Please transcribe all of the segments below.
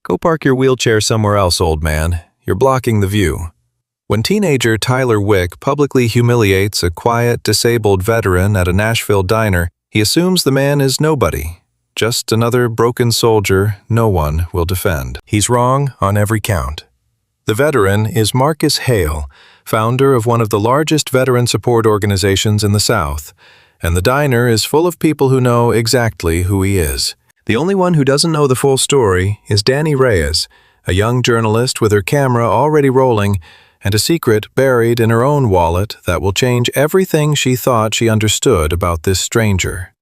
Go park your wheelchair somewhere else, old man. You're blocking the view. When teenager Tyler Wick publicly humiliates a quiet, disabled veteran at a Nashville diner, he assumes the man is nobody, just another broken soldier no one will defend. He's wrong on every count. The veteran is Marcus Hale, founder of one of the largest veteran support organizations in the South, and the diner is full of people who know exactly who he is. The only one who doesn't know the full story is Dani Reyes, a young journalist with her camera already rolling and a secret buried in her own wallet that will change everything she thought she understood about this stranger.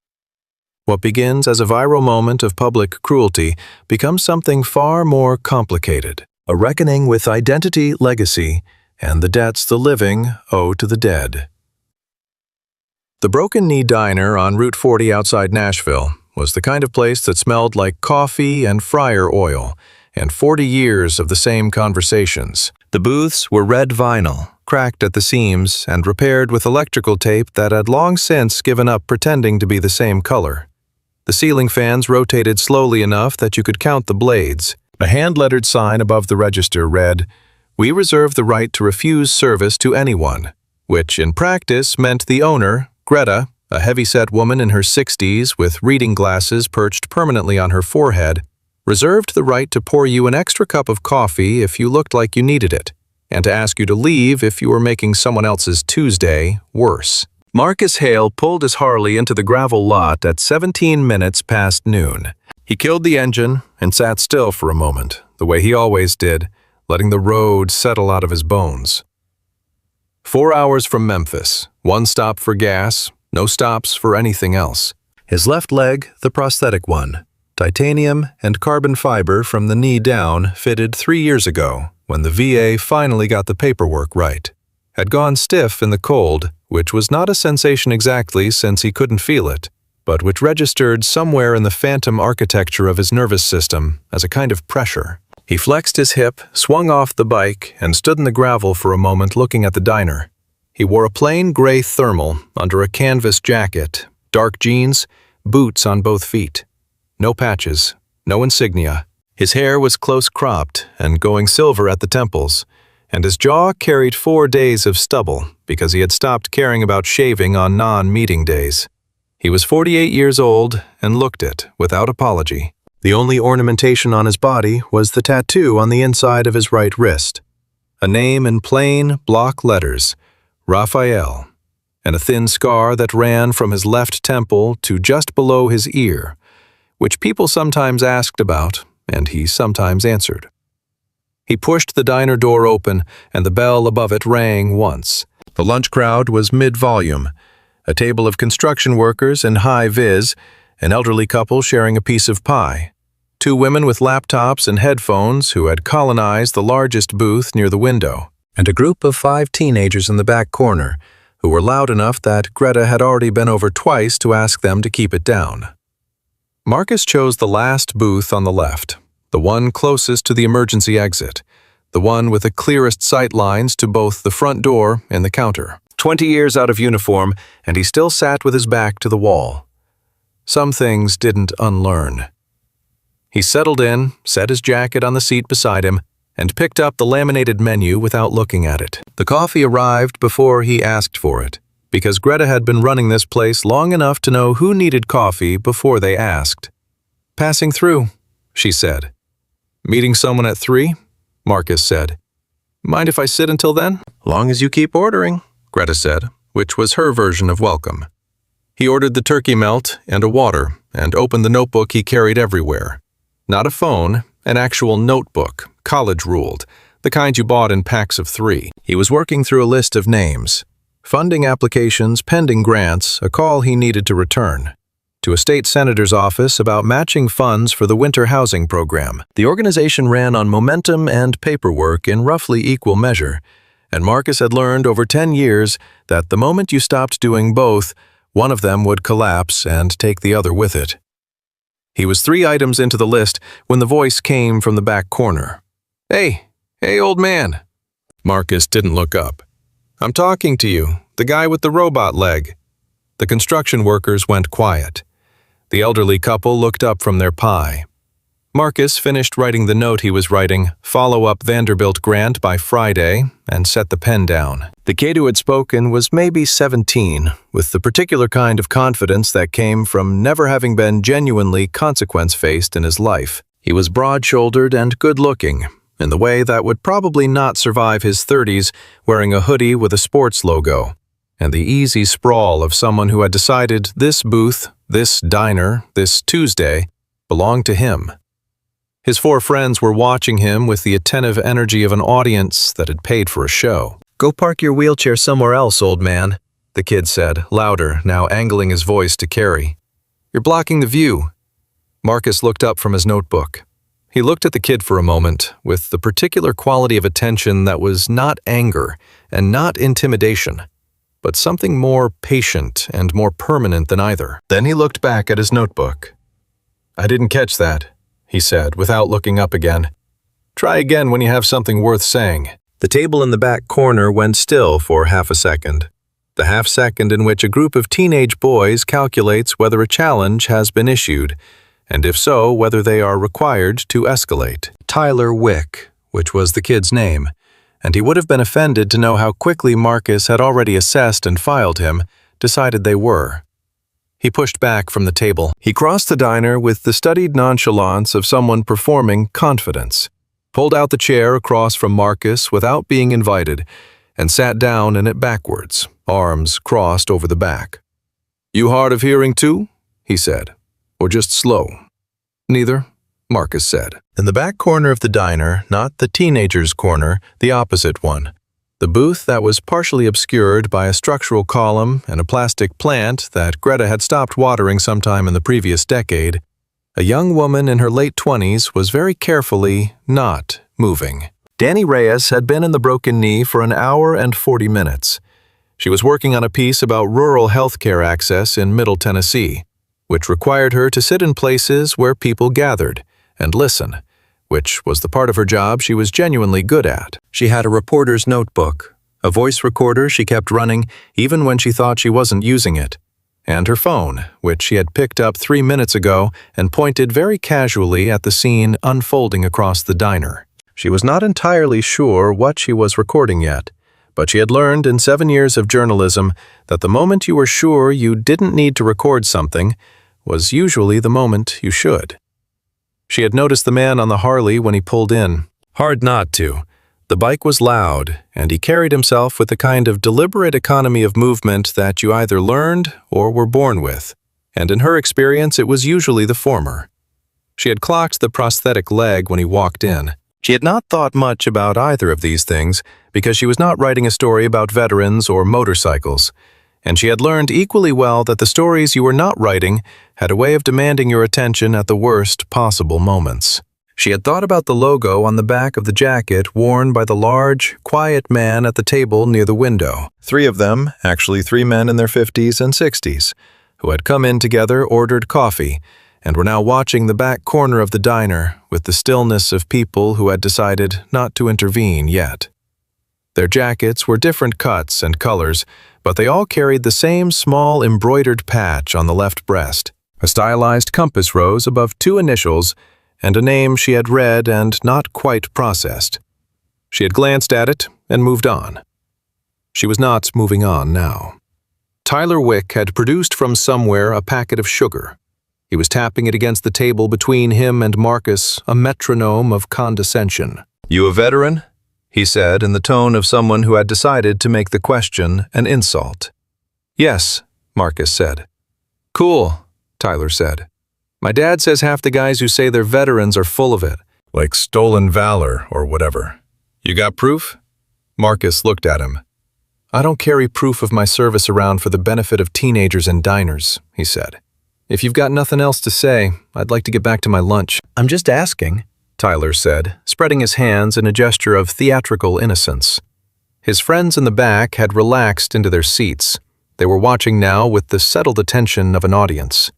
What begins as a viral moment of public cruelty becomes something far more complicated, a reckoning with identity, legacy, and the debts the living owe to the dead. The Broken Knee Diner on Route 40 outside Nashville was the kind of place that smelled like coffee and fryer oil, and 40 years of the same conversations. The booths were red vinyl, cracked at the seams and repaired with electrical tape that had long since given up pretending to be the same color. The ceiling fans rotated slowly enough that you could count the blades. A hand-lettered sign above the register read, "We reserve the right to refuse service to anyone," which in practice meant the owner, Greta, a heavy-set woman in her 60s with reading glasses perched permanently on her forehead, reserved the right to pour you an extra cup of coffee if you looked like you needed it, and to ask you to leave if you were making someone else's Tuesday worse. Marcus Hale pulled his Harley into the gravel lot at 17 minutes past noon. He killed the engine and sat still for a moment, the way he always did, letting the road settle out of his bones. 4 hours from Memphis, one stop for gas, no stops for anything else. His left leg, the prosthetic one, titanium and carbon fiber from the knee down, fitted 3 years ago when the VA finally got the paperwork right. Had gone stiff in the cold, which was not a sensation exactly since he couldn't feel it, but which registered somewhere in the phantom architecture of his nervous system as a kind of pressure. He flexed his hip, swung off the bike, and stood in the gravel for a moment looking at the diner. He wore a plain gray thermal under a canvas jacket, dark jeans, boots on both feet. No patches, no insignia. His hair was close-cropped and going silver at the temples, and his jaw carried 4 days of stubble because he had stopped caring about shaving on non-meeting days. He was 48 years old and looked it without apology. The only ornamentation on his body was the tattoo on the inside of his right wrist. A name in plain block letters, Raphael, and a thin scar that ran from his left temple to just below his ear, which people sometimes asked about, and he sometimes answered. He pushed the diner door open, and the bell above it rang once. The lunch crowd was mid-volume, a table of construction workers in high-vis, an elderly couple sharing a piece of pie, 2 women with laptops and headphones who had colonized the largest booth near the window, and a group of 5 teenagers in the back corner who were loud enough that Greta had already been over twice to ask them to keep it down. Marcus chose the last booth on the left, the one closest to the emergency exit, the one with the clearest sight lines to both the front door and the counter. 20 years out of uniform, and he still sat with his back to the wall. Some things didn't unlearn. He settled in, set his jacket on the seat beside him, and picked up the laminated menu without looking at it. The coffee arrived before he asked for it, because Greta had been running this place long enough to know who needed coffee before they asked. "Passing through," she said. "Meeting someone at 3?" Marcus said. "Mind if I sit until then?" "Long as you keep ordering," Greta said, which was her version of welcome. He ordered the turkey melt and a water and opened the notebook he carried everywhere. Not a phone, an actual notebook, college-ruled, the kind you bought in packs of 3. He was working through a list of names. Funding applications, pending grants, a call he needed to return. To a state senator's office about matching funds for the winter housing program. The organization ran on momentum and paperwork in roughly equal measure, and Marcus had learned over 10 years that the moment you stopped doing both, one of them would collapse and take the other with it. He was 3 items into the list when the voice came from the back corner. Hey, old man." Marcus didn't look up. "I'm talking to you, the guy with the robot leg." The construction workers went quiet. The elderly couple looked up from their pie. Marcus finished writing the note he was writing, follow up Vanderbilt grant by Friday, and set the pen down. The kid who had spoken was maybe 17, with the particular kind of confidence that came from never having been genuinely consequence-faced in his life. He was broad-shouldered and good-looking, in the way that would probably not survive his 30s, wearing a hoodie with a sports logo, and the easy sprawl of someone who had decided this booth, this diner, this Tuesday belonged to him. His 4 friends were watching him with the attentive energy of an audience that had paid for a show. "Go park your wheelchair somewhere else, old man," the kid said, louder, now angling his voice to carry. "You're blocking the view." Marcus looked up from his notebook. He looked at the kid for a moment, with the particular quality of attention that was not anger and not intimidation, but something more patient and more permanent than either. Then he looked back at his notebook. "I didn't catch that," he said, without looking up again. "Try again when you have something worth saying." The table in the back corner went still for half a second, the half second in which a group of teenage boys calculates whether a challenge has been issued, and if so, whether they are required to escalate. Tyler Wick, which was the kid's name, and he would have been offended to know how quickly Marcus had already assessed and filed him, decided they were. He pushed back from the table. He crossed the diner with the studied nonchalance of someone performing confidence, pulled out the chair across from Marcus without being invited, and sat down in it backwards, arms crossed over the back. "You hard of hearing too?" he said. "Or just slow?" "Neither," Marcus said. In the back corner of the diner, not the teenager's corner, the opposite one, the booth that was partially obscured by a structural column and a plastic plant that Greta had stopped watering sometime in the previous decade, a young woman in her late 20s was very carefully not moving. Dani Reyes had been in the broken knee for an hour and 40 minutes. She was working on a piece about rural healthcare access in Middle Tennessee, which required her to sit in places where people gathered and listen, which was the part of her job she was genuinely good at. She had a reporter's notebook, a voice recorder she kept running even when she thought she wasn't using it, and her phone, which she had picked up 3 minutes ago and pointed very casually at the scene unfolding across the diner. She was not entirely sure what she was recording yet, but she had learned in 7 years of journalism that the moment you were sure you didn't need to record something was usually the moment you should. She had noticed the man on the Harley when he pulled in. Hard not to. The bike was loud, and he carried himself with the kind of deliberate economy of movement that you either learned or were born with, and in her experience it was usually the former. She had clocked the prosthetic leg when he walked in. She had not thought much about either of these things because she was not writing a story about veterans or motorcycles, and she had learned equally well that the stories you were not writing had a way of demanding your attention at the worst possible moments. She had thought about the logo on the back of the jacket worn by the large, quiet man at the table near the window. 3 of them, actually 3 men in their 50s and 60s, who had come in together, ordered coffee, and were now watching the back corner of the diner with the stillness of people who had decided not to intervene yet. Their jackets were different cuts and colors, but they all carried the same small embroidered patch on the left breast, a stylized compass rose above 2 initials, and a name she had read and not quite processed. She had glanced at it and moved on. She was not moving on now. Tyler Wick had produced from somewhere a packet of sugar. He was tapping it against the table between him and Marcus, a metronome of condescension. "You a veteran?" he said in the tone of someone who had decided to make the question an insult. "Yes," Marcus said. "Cool," Tyler said. "My dad says half the guys who say they're veterans are full of it. Like stolen valor or whatever. You got proof?" Marcus looked at him. "I don't carry proof of my service around for the benefit of teenagers in diners," he said. "If you've got nothing else to say, I'd like to get back to my lunch." "I'm just asking," Tyler said, spreading his hands in a gesture of theatrical innocence. His friends in the back had relaxed into their seats. They were watching now with the settled attention of an audience.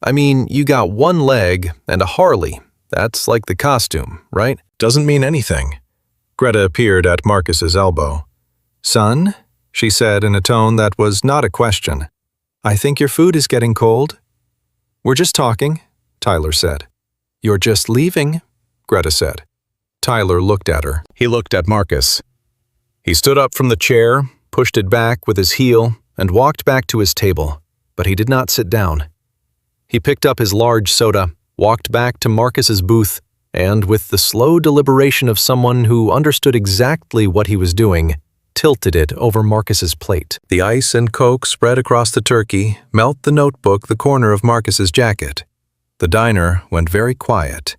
"I mean, you got 1 leg and a Harley. That's like the costume, right?" "Doesn't mean anything." Greta appeared at Marcus's elbow. "Son," she said in a tone that was not a question, "I think your food is getting cold." "We're just talking," Tyler said. "You're just leaving," Greta said. Tyler looked at her. He looked at Marcus. He stood up from the chair, pushed it back with his heel, and walked back to his table, but he did not sit down. He picked up his large soda, walked back to Marcus's booth, and with the slow deliberation of someone who understood exactly what he was doing, tilted it over Marcus's plate. The ice and Coke spread across the turkey, melt the notebook the corner of Marcus's jacket. The diner went very quiet.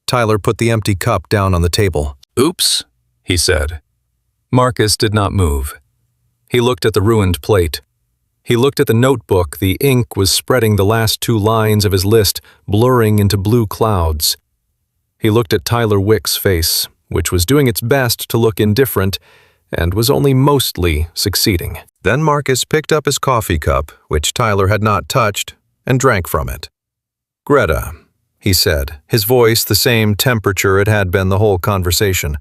Tyler put the empty cup down on the table. "Oops," he said. Marcus did not move. He looked at the ruined plate. He looked at the notebook. The ink was spreading the last 2 lines of his list, blurring into blue clouds. He looked at Tyler Wick's face, which was doing its best to look indifferent, and was only mostly succeeding. Then Marcus picked up his coffee cup, which Tyler had not touched, and drank from it. "Greta," he said, his voice the same temperature it had been the whole conversation.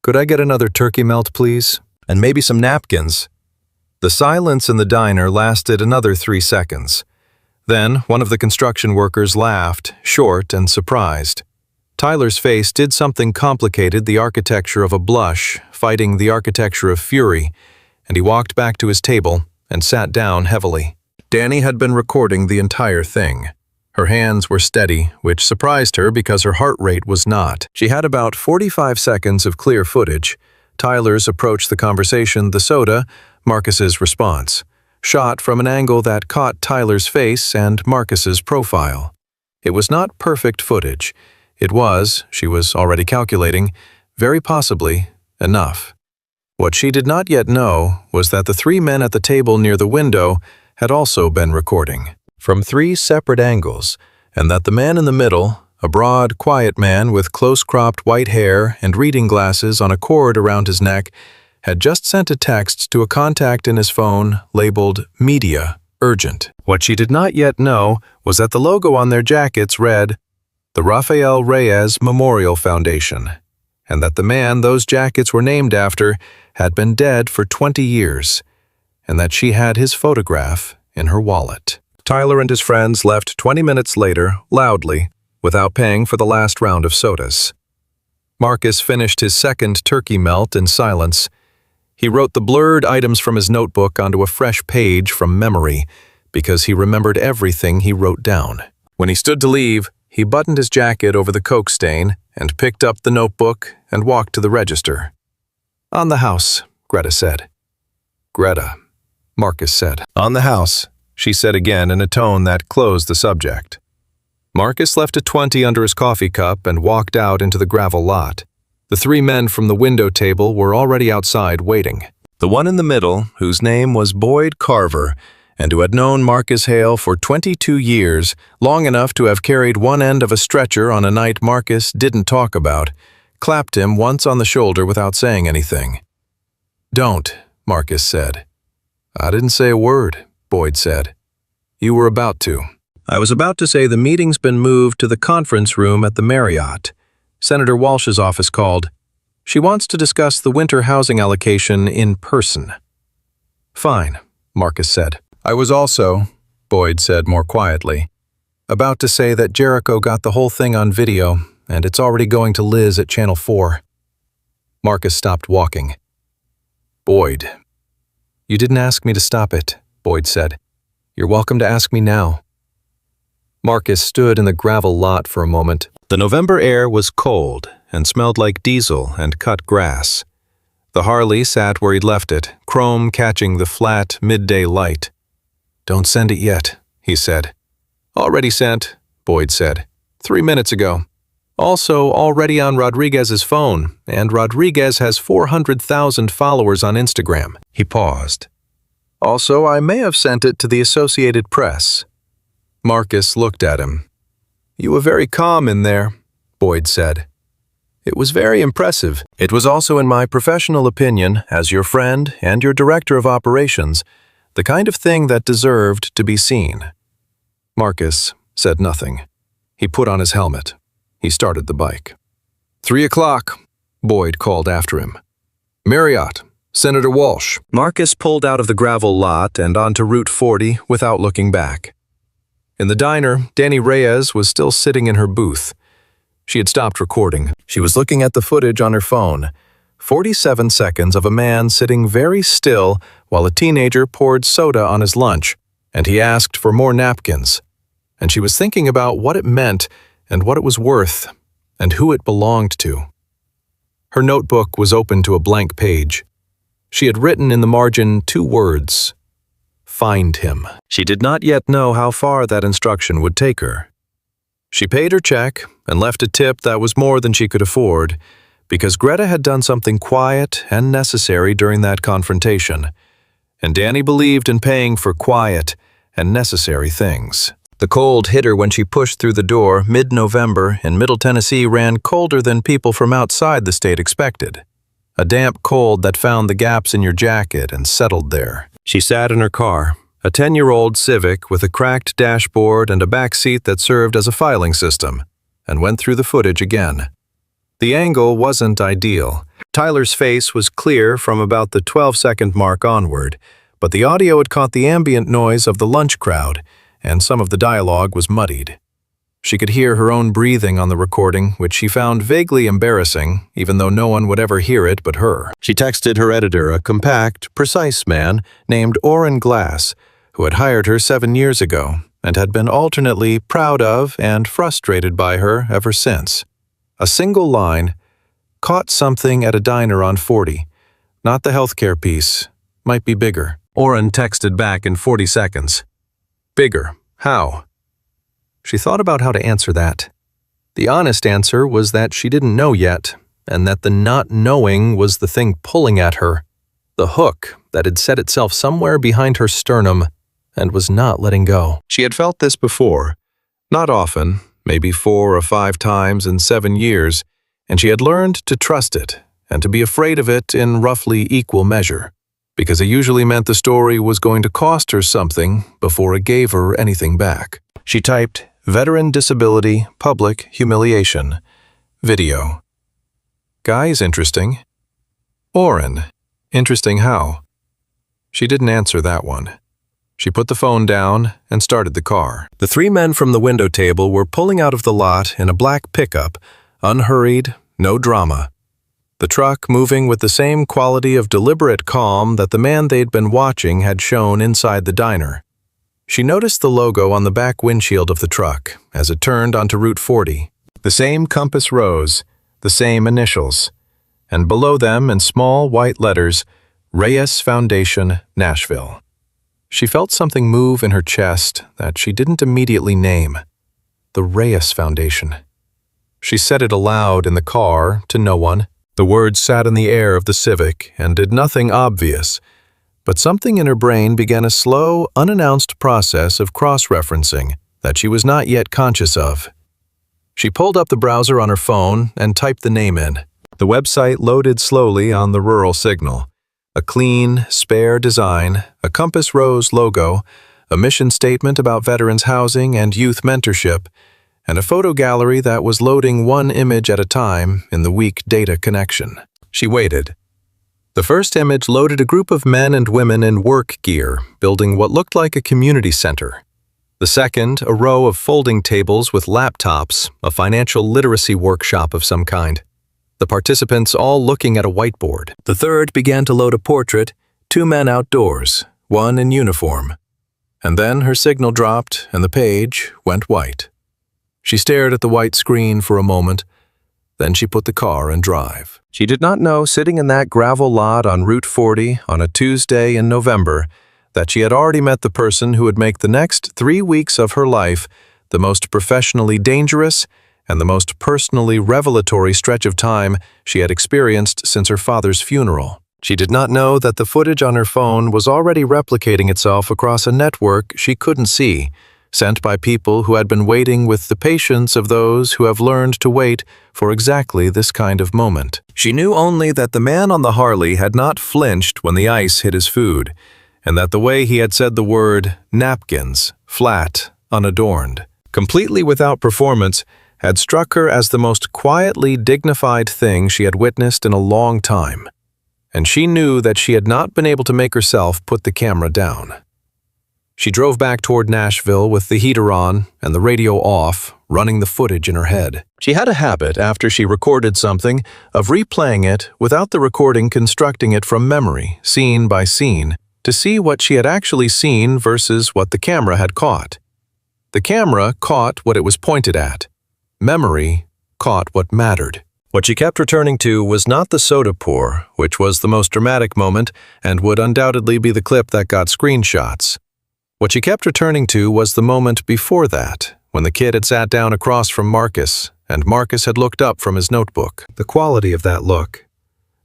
"Could I get another turkey melt, please? And maybe some napkins?" The silence in the diner lasted another 3 seconds. Then one of the construction workers laughed, short and surprised. Tyler's face did something complicated, the architecture of a blush, fighting the architecture of fury, and he walked back to his table and sat down heavily. Dani had been recording the entire thing. Her hands were steady, which surprised her because her heart rate was not. She had about 45 seconds of clear footage. Tyler's approach the conversation, the soda, Marcus's response, shot from an angle that caught Tyler's face and Marcus's profile. It was not perfect footage. It was, she was already calculating, very possibly enough. What she did not yet know was that the 3 men at the table near the window had also been recording, from 3 separate angles, and that the man in the middle, a broad, quiet man with close-cropped white hair and reading glasses on a cord around his neck, had just sent a text to a contact in his phone labeled Media Urgent. What she did not yet know was that the logo on their jackets read, "The Dani Reyes Memorial Foundation," and that the man those jackets were named after had been dead for 20 years, and that she had his photograph in her wallet. Tyler and his friends left 20 minutes later, loudly, without paying for the last round of sodas. Marcus finished his second turkey melt in silence. He wrote the blurred items from his notebook onto a fresh page from memory, because he remembered everything he wrote down. When he stood to leave, he buttoned his jacket over the Coke stain and picked up the notebook and walked to the register. "On the house," Greta said. "Greta," Marcus said. "On the house," she said again in a tone that closed the subject. Marcus left a 20 under his coffee cup and walked out into the gravel lot. The 3 men from the window table were already outside waiting. The one in the middle, whose name was Boyd Carver, and who had known Marcus Hale for 22 years, long enough to have carried one end of a stretcher on a night Marcus didn't talk about, clapped him once on the shoulder without saying anything. "Don't," Marcus said. "I didn't say a word," Boyd said. "You were about to." "I was about to say the meeting's been moved to the conference room at the Marriott. Senator Walsh's office called. She wants to discuss the winter housing allocation in person." "Fine," Marcus said. "I was also," Boyd said more quietly, "about to say that Jericho got the whole thing on video, and it's already going to Liz at Channel 4. Marcus stopped walking. "Boyd." "You didn't ask me to stop it," Boyd said. "You're welcome to ask me now." Marcus stood in the gravel lot for a moment. The November air was cold and smelled like diesel and cut grass. The Harley sat where he'd left it, chrome catching the flat, midday light. "Don't send it yet," he said. "Already sent," Boyd said. 3 minutes ago. Also already on Rodriguez's phone, and Rodriguez has 400,000 followers on Instagram." He paused. "Also, I may have sent it to the Associated Press." Marcus looked at him. "You were very calm in there," Boyd said. "It was very impressive. It was also, in my professional opinion, as your friend and your director of operations, the kind of thing that deserved to be seen." Marcus said nothing. He put on his helmet. He started the bike. 3 o'clock, Boyd called after him. "Marriott, Senator Walsh." Marcus pulled out of the gravel lot and onto Route 40 without looking back. In the diner, Dani Reyes was still sitting in her booth. She had stopped recording. She was looking at the footage on her phone. 47 seconds of a man sitting very still while a teenager poured soda on his lunch, and he asked for more napkins. And she was thinking about what it meant and what it was worth and who it belonged to. Her notebook was open to a blank page. She had written in the margin 2 words: "Find him." She did not yet know how far that instruction would take her. She paid her check and left a tip that was more than she could afford, because Greta had done something quiet and necessary during that confrontation, and Dani believed in paying for quiet and necessary things. The cold hit her when she pushed through the door. Mid-November in Middle Tennessee ran colder than people from outside the state expected. A damp cold that found the gaps in your jacket and settled there. She sat in her car, a 10-year-old Civic with a cracked dashboard and a back seat that served as a filing system, and went through the footage again. The angle wasn't ideal. Tyler's face was clear from about the 12-second mark onward, but the audio had caught the ambient noise of the lunch crowd, and some of the dialogue was muddied. She could hear her own breathing on the recording, which she found vaguely embarrassing, even though no one would ever hear it but her. She texted her editor, a compact, precise man named Orrin Glass, who had hired her 7 years ago and had been alternately proud of and frustrated by her ever since. A single line: "Caught something at a diner on 40. Not the healthcare piece. Might be bigger." Orrin texted back in 40 seconds. "Bigger? How?" She thought about how to answer that. The honest answer was that she didn't know yet, and that the not knowing was the thing pulling at her, the hook that had set itself somewhere behind her sternum and was not letting go. She had felt this before, not often, maybe 4 or 5 times in 7 years, and she had learned to trust it and to be afraid of it in roughly equal measure, because it usually meant the story was going to cost her something before it gave her anything back. She typed, "Veteran disability, public humiliation, video." Guy's interesting. Orrin, interesting how? She didn't answer that one. She put the phone down and started the car. The 3 men from the window table were pulling out of the lot in a black pickup, unhurried, no drama. The truck moving with the same quality of deliberate calm that the man they'd been watching had shown inside the diner. She noticed the logo on the back windshield of the truck as it turned onto Route 40. The same compass rose, the same initials, and below them in small white letters, Reyes Foundation, Nashville. She felt something move in her chest that she didn't immediately name. The Reyes Foundation. She said it aloud in the car to no one. The words sat in the air of the Civic and did nothing obvious, but something in her brain began a slow, unannounced process of cross-referencing that she was not yet conscious of. She pulled up the browser on her phone and typed the name in. The website loaded slowly on the rural signal. A clean, spare design, a compass rose logo, a mission statement about veterans housing and youth mentorship, and a photo gallery that was loading one image at a time in the weak data connection. She waited. The first image loaded a group of men and women in work gear, building what looked like a community center. The second, a row of folding tables with laptops, a financial literacy workshop of some kind. The participants all looking at a whiteboard. The third began to load a portrait, 2 men outdoors, one in uniform. And then her signal dropped and the page went white. She stared at the white screen for a moment, then she put the car in drive. She did not know, sitting in that gravel lot on Route 40 on a Tuesday in November, that she had already met the person who would make the next 3 weeks of her life the most professionally dangerous and the most personally revelatory stretch of time she had experienced since her father's funeral. She did not know that the footage on her phone was already replicating itself across a network she couldn't see, sent by people who had been waiting with the patience of those who have learned to wait for exactly this kind of moment. She knew only that the man on the Harley had not flinched when the ice hit his food, and that the way he had said the word napkins, flat, unadorned, completely without performance, had struck her as the most quietly dignified thing she had witnessed in a long time, and she knew that she had not been able to make herself put the camera down. She drove back toward Nashville with the heater on and the radio off, running the footage in her head. She had a habit, after she recorded something, of replaying it without the recording constructing it from memory, scene by scene, to see what she had actually seen versus what the camera had caught. The camera caught what it was pointed at. Memory caught what mattered. What she kept returning to was not the soda pour, which was the most dramatic moment and would undoubtedly be the clip that got screenshots. What she kept returning to was the moment before that, when the kid had sat down across from Marcus, and Marcus had looked up from his notebook. The quality of that look.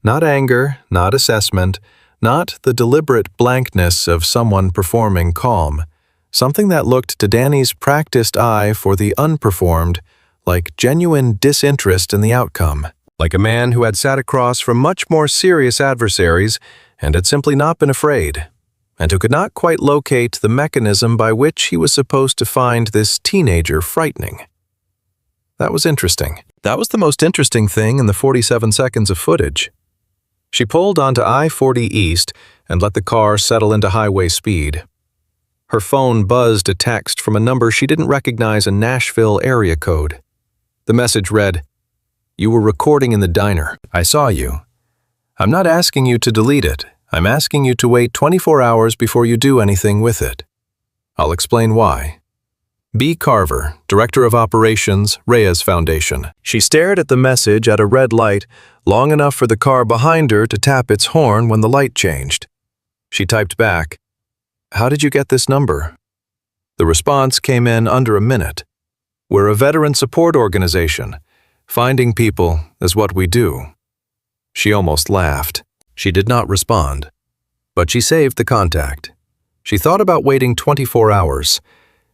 Not anger, not assessment, not the deliberate blankness of someone performing calm. Something that looked to Dani's practiced eye for the unperformed, like genuine disinterest in the outcome. Like a man who had sat across from much more serious adversaries and had simply not been afraid, and who could not quite locate the mechanism by which he was supposed to find this teenager frightening. That was interesting. That was the most interesting thing in the 47 seconds of footage. She pulled onto I-40 East and let the car settle into highway speed. Her phone buzzed a text from a number she didn't recognize, a Nashville area code. The message read, "You were recording in the diner. I saw you. I'm not asking you to delete it. I'm asking you to wait 24 hours before you do anything with it. I'll explain why." B. Carver, Director of Operations, Reyes Foundation. She stared at the message at a red light long enough for the car behind her to tap its horn when the light changed. She typed back, "How did you get this number?" The response came in under a minute. "We're a veteran support organization. Finding people is what we do." She almost laughed. She did not respond, but she saved the contact. She thought about waiting 24 hours.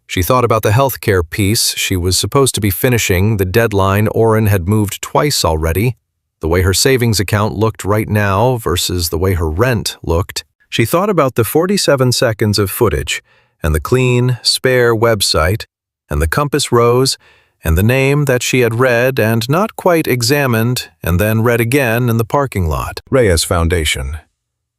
She thought about the healthcare piece she was supposed to be finishing, the deadline Oren had moved twice already, the way her savings account looked right now versus the way her rent looked. She thought about the 47 seconds of footage, and the clean, spare website, and the compass rose, and the name that she had read and not quite examined and then read again in the parking lot. Reyes Foundation.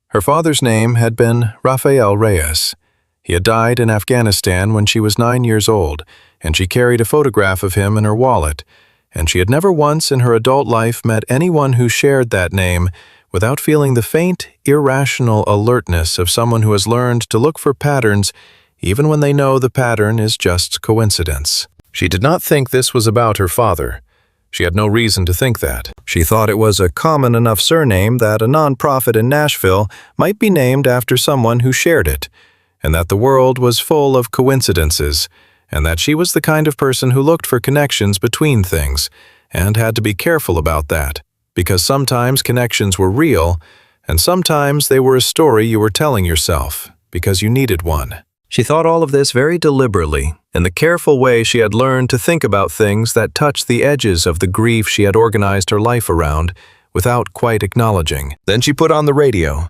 Her father's name had been Rafael Reyes. He had died in Afghanistan when she was 9 years old, and she carried a photograph of him in her wallet, and she had never once in her adult life met anyone who shared that name without feeling the faint, irrational alertness of someone who has learned to look for patterns even when they know the pattern is just coincidence. She did not think this was about her father. She had no reason to think that. She thought it was a common enough surname that a nonprofit in Nashville might be named after someone who shared it, and that the world was full of coincidences, and that she was the kind of person who looked for connections between things, and had to be careful about that, because sometimes connections were real, and sometimes they were a story you were telling yourself, because you needed one. She thought all of this very deliberately, in the careful way she had learned to think about things that touched the edges of the grief she had organized her life around, without quite acknowledging. Then she put on the radio,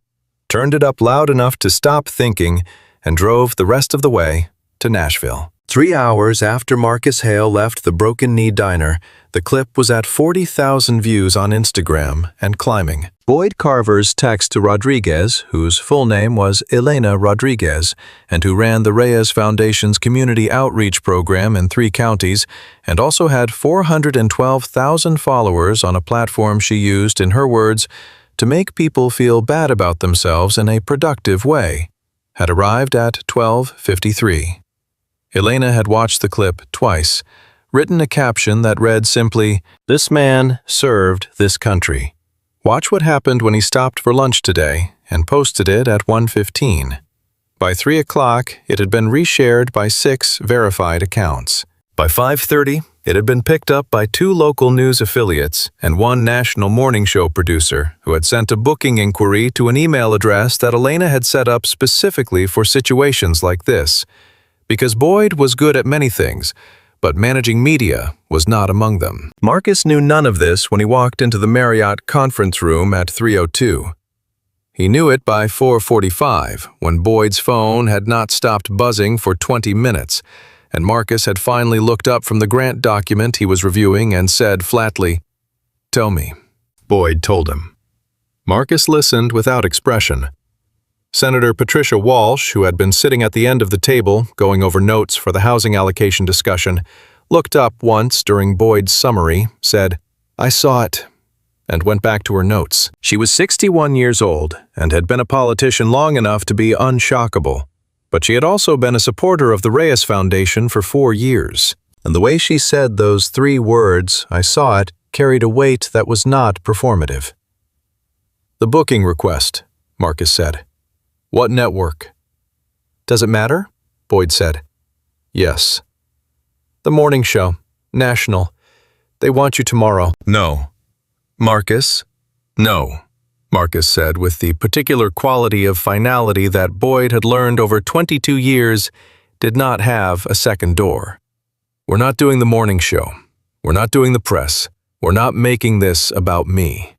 turned it up loud enough to stop thinking, and drove the rest of the way to Nashville. 3 hours after Marcus Hale left the Broken Knee Diner, the clip was at 40,000 views on Instagram and climbing. Boyd Carver's text to Rodriguez, whose full name was Elena Rodriguez, and who ran the Reyes Foundation's community outreach program in 3 counties, and also had 412,000 followers on a platform she used, in her words, to make people feel bad about themselves in a productive way, had arrived at 12:53. Elena had watched the clip twice, written a caption that read simply, "This man served this country. Watch what happened when he stopped for lunch today," and posted it at 1:15. By 3 o'clock, it had been reshared by 6 verified accounts. By 5:30, it had been picked up by 2 local news affiliates and 1 national morning show producer who had sent a booking inquiry to an email address that Elena had set up specifically for situations like this, because Boyd was good at many things, but managing media was not among them. Marcus knew none of this when he walked into the Marriott conference room at 3:02. He knew it by 4:45, when Boyd's phone had not stopped buzzing for 20 minutes, and Marcus had finally looked up from the grant document he was reviewing and said flatly, "Tell me." Boyd told him. Marcus listened without expression. Senator Patricia Walsh, who had been sitting at the end of the table going over notes for the housing allocation discussion, looked up once during Boyd's summary, said, "I saw it," and went back to her notes. She was 61 years old and had been a politician long enough to be unshockable, but she had also been a supporter of the Reyes Foundation for 4 years, and the way she said those 3 words, "I saw it," carried a weight that was not performative. "The booking request," Marcus said. "What network?" "Does it matter?" Boyd said. "Yes." "The morning show. National. They want you tomorrow." "No." "Marcus?" "No," Marcus said with the particular quality of finality that Boyd had learned over 22 years did not have a second door. "We're not doing the morning show. We're not doing the press. We're not making this about me."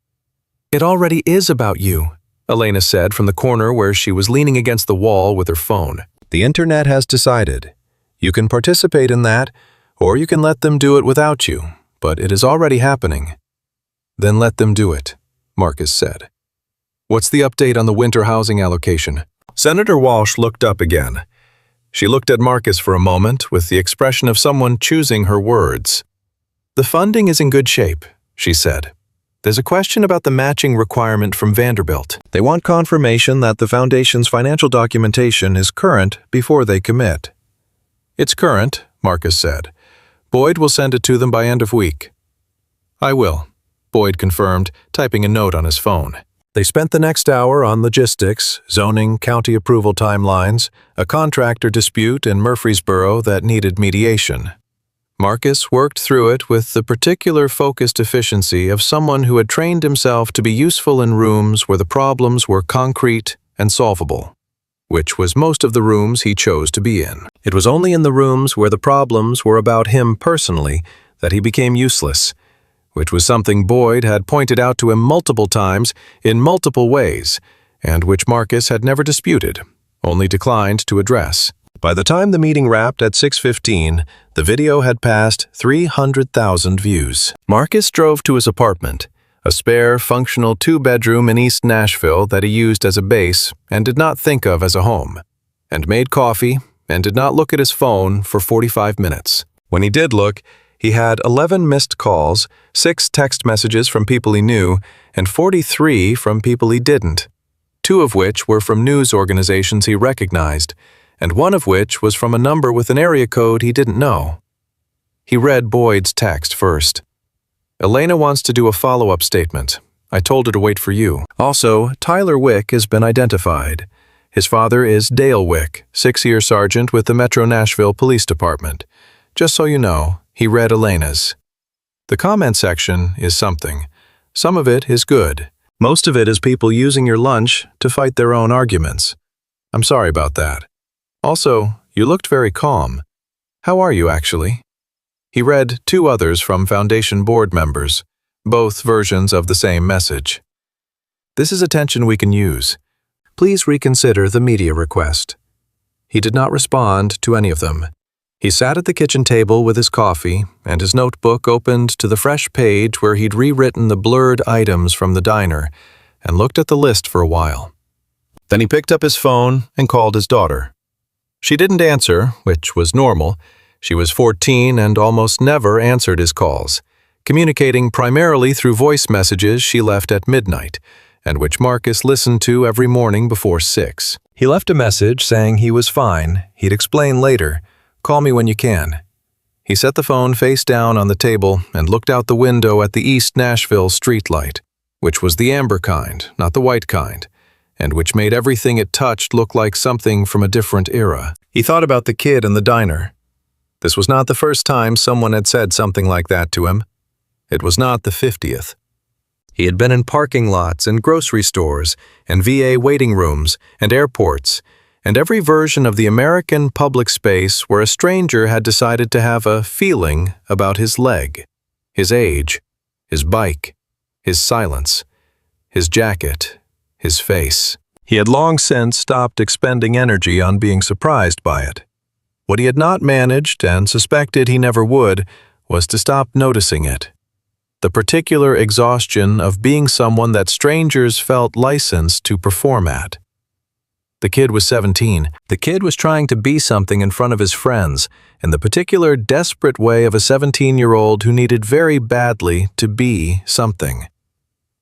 "It already is about you," Elena said from the corner where she was leaning against the wall with her phone. "The internet has decided. You can participate in that, or you can let them do it without you, but it is already happening." "Then let them do it," Marcus said. "What's the update on the winter housing allocation?" Senator Walsh looked up again. She looked at Marcus for a moment with the expression of someone choosing her words. "The funding is in good shape," she said. "There's a question about the matching requirement from Vanderbilt. They want confirmation that the Foundation's financial documentation is current before they commit." "It's current," Marcus said. "Boyd will send it to them by end of week." "I will," Boyd confirmed, typing a note on his phone. They spent the next hour on logistics, zoning, county approval timelines, a contractor dispute in Murfreesboro that needed mediation. Marcus worked through it with the particular focused efficiency of someone who had trained himself to be useful in rooms where the problems were concrete and solvable, which was most of the rooms he chose to be in. It was only in the rooms where the problems were about him personally that he became useless, which was something Boyd had pointed out to him multiple times in multiple ways, and which Marcus had never disputed, only declined to address. By the time the meeting wrapped at 6:15, the video had passed 300,000 views. Marcus drove to his apartment, a spare, functional 2-bedroom in East Nashville that he used as a base and did not think of as a home, and made coffee and did not look at his phone for 45 minutes. When he did look, he had 11 missed calls, 6 text messages from people he knew, and 43 from people he didn't, 2 of which were from news organizations he recognized, and 1 of which was from a number with an area code he didn't know. He read Boyd's text first. "Elena wants to do a follow-up statement. I told her to wait for you. Also, Tyler Wick has been identified. His father is Dale Wick, 6-year sergeant with the Metro Nashville Police Department. Just so you know," he read Elena's. "The comment section is something. Some of it is good. Most of it is people using your lunch to fight their own arguments. I'm sorry about that. Also, you looked very calm. How are you, actually?" He read 2 others from Foundation board members, both versions of the same message. "This is attention we can use. Please reconsider the media request." He did not respond to any of them. He sat at the kitchen table with his coffee and his notebook opened to the fresh page where he'd rewritten the blurred items from the diner and looked at the list for a while. Then he picked up his phone and called his daughter. She didn't answer, which was normal. She was 14 and almost never answered his calls, communicating primarily through voice messages she left at midnight, and which Marcus listened to every morning before 6. He left a message saying he was fine, he'd explain later. "Call me when you can." He set the phone face down on the table and looked out the window at the East Nashville streetlight, which was the amber kind, not the white kind, and which made everything it touched look like something from a different era. He thought about the kid in the diner. This was not the first time someone had said something like that to him. It was not the 50th. He had been in parking lots and grocery stores and VA waiting rooms and airports and every version of the American public space where a stranger had decided to have a feeling about his leg, his age, his bike, his silence, his jacket, his face. He had long since stopped expending energy on being surprised by it. What he had not managed and suspected he never would was to stop noticing it. The particular exhaustion of being someone that strangers felt licensed to perform at. The kid was 17. The kid was trying to be something in front of his friends, in the particular desperate way of a 17-year-old who needed very badly to be something.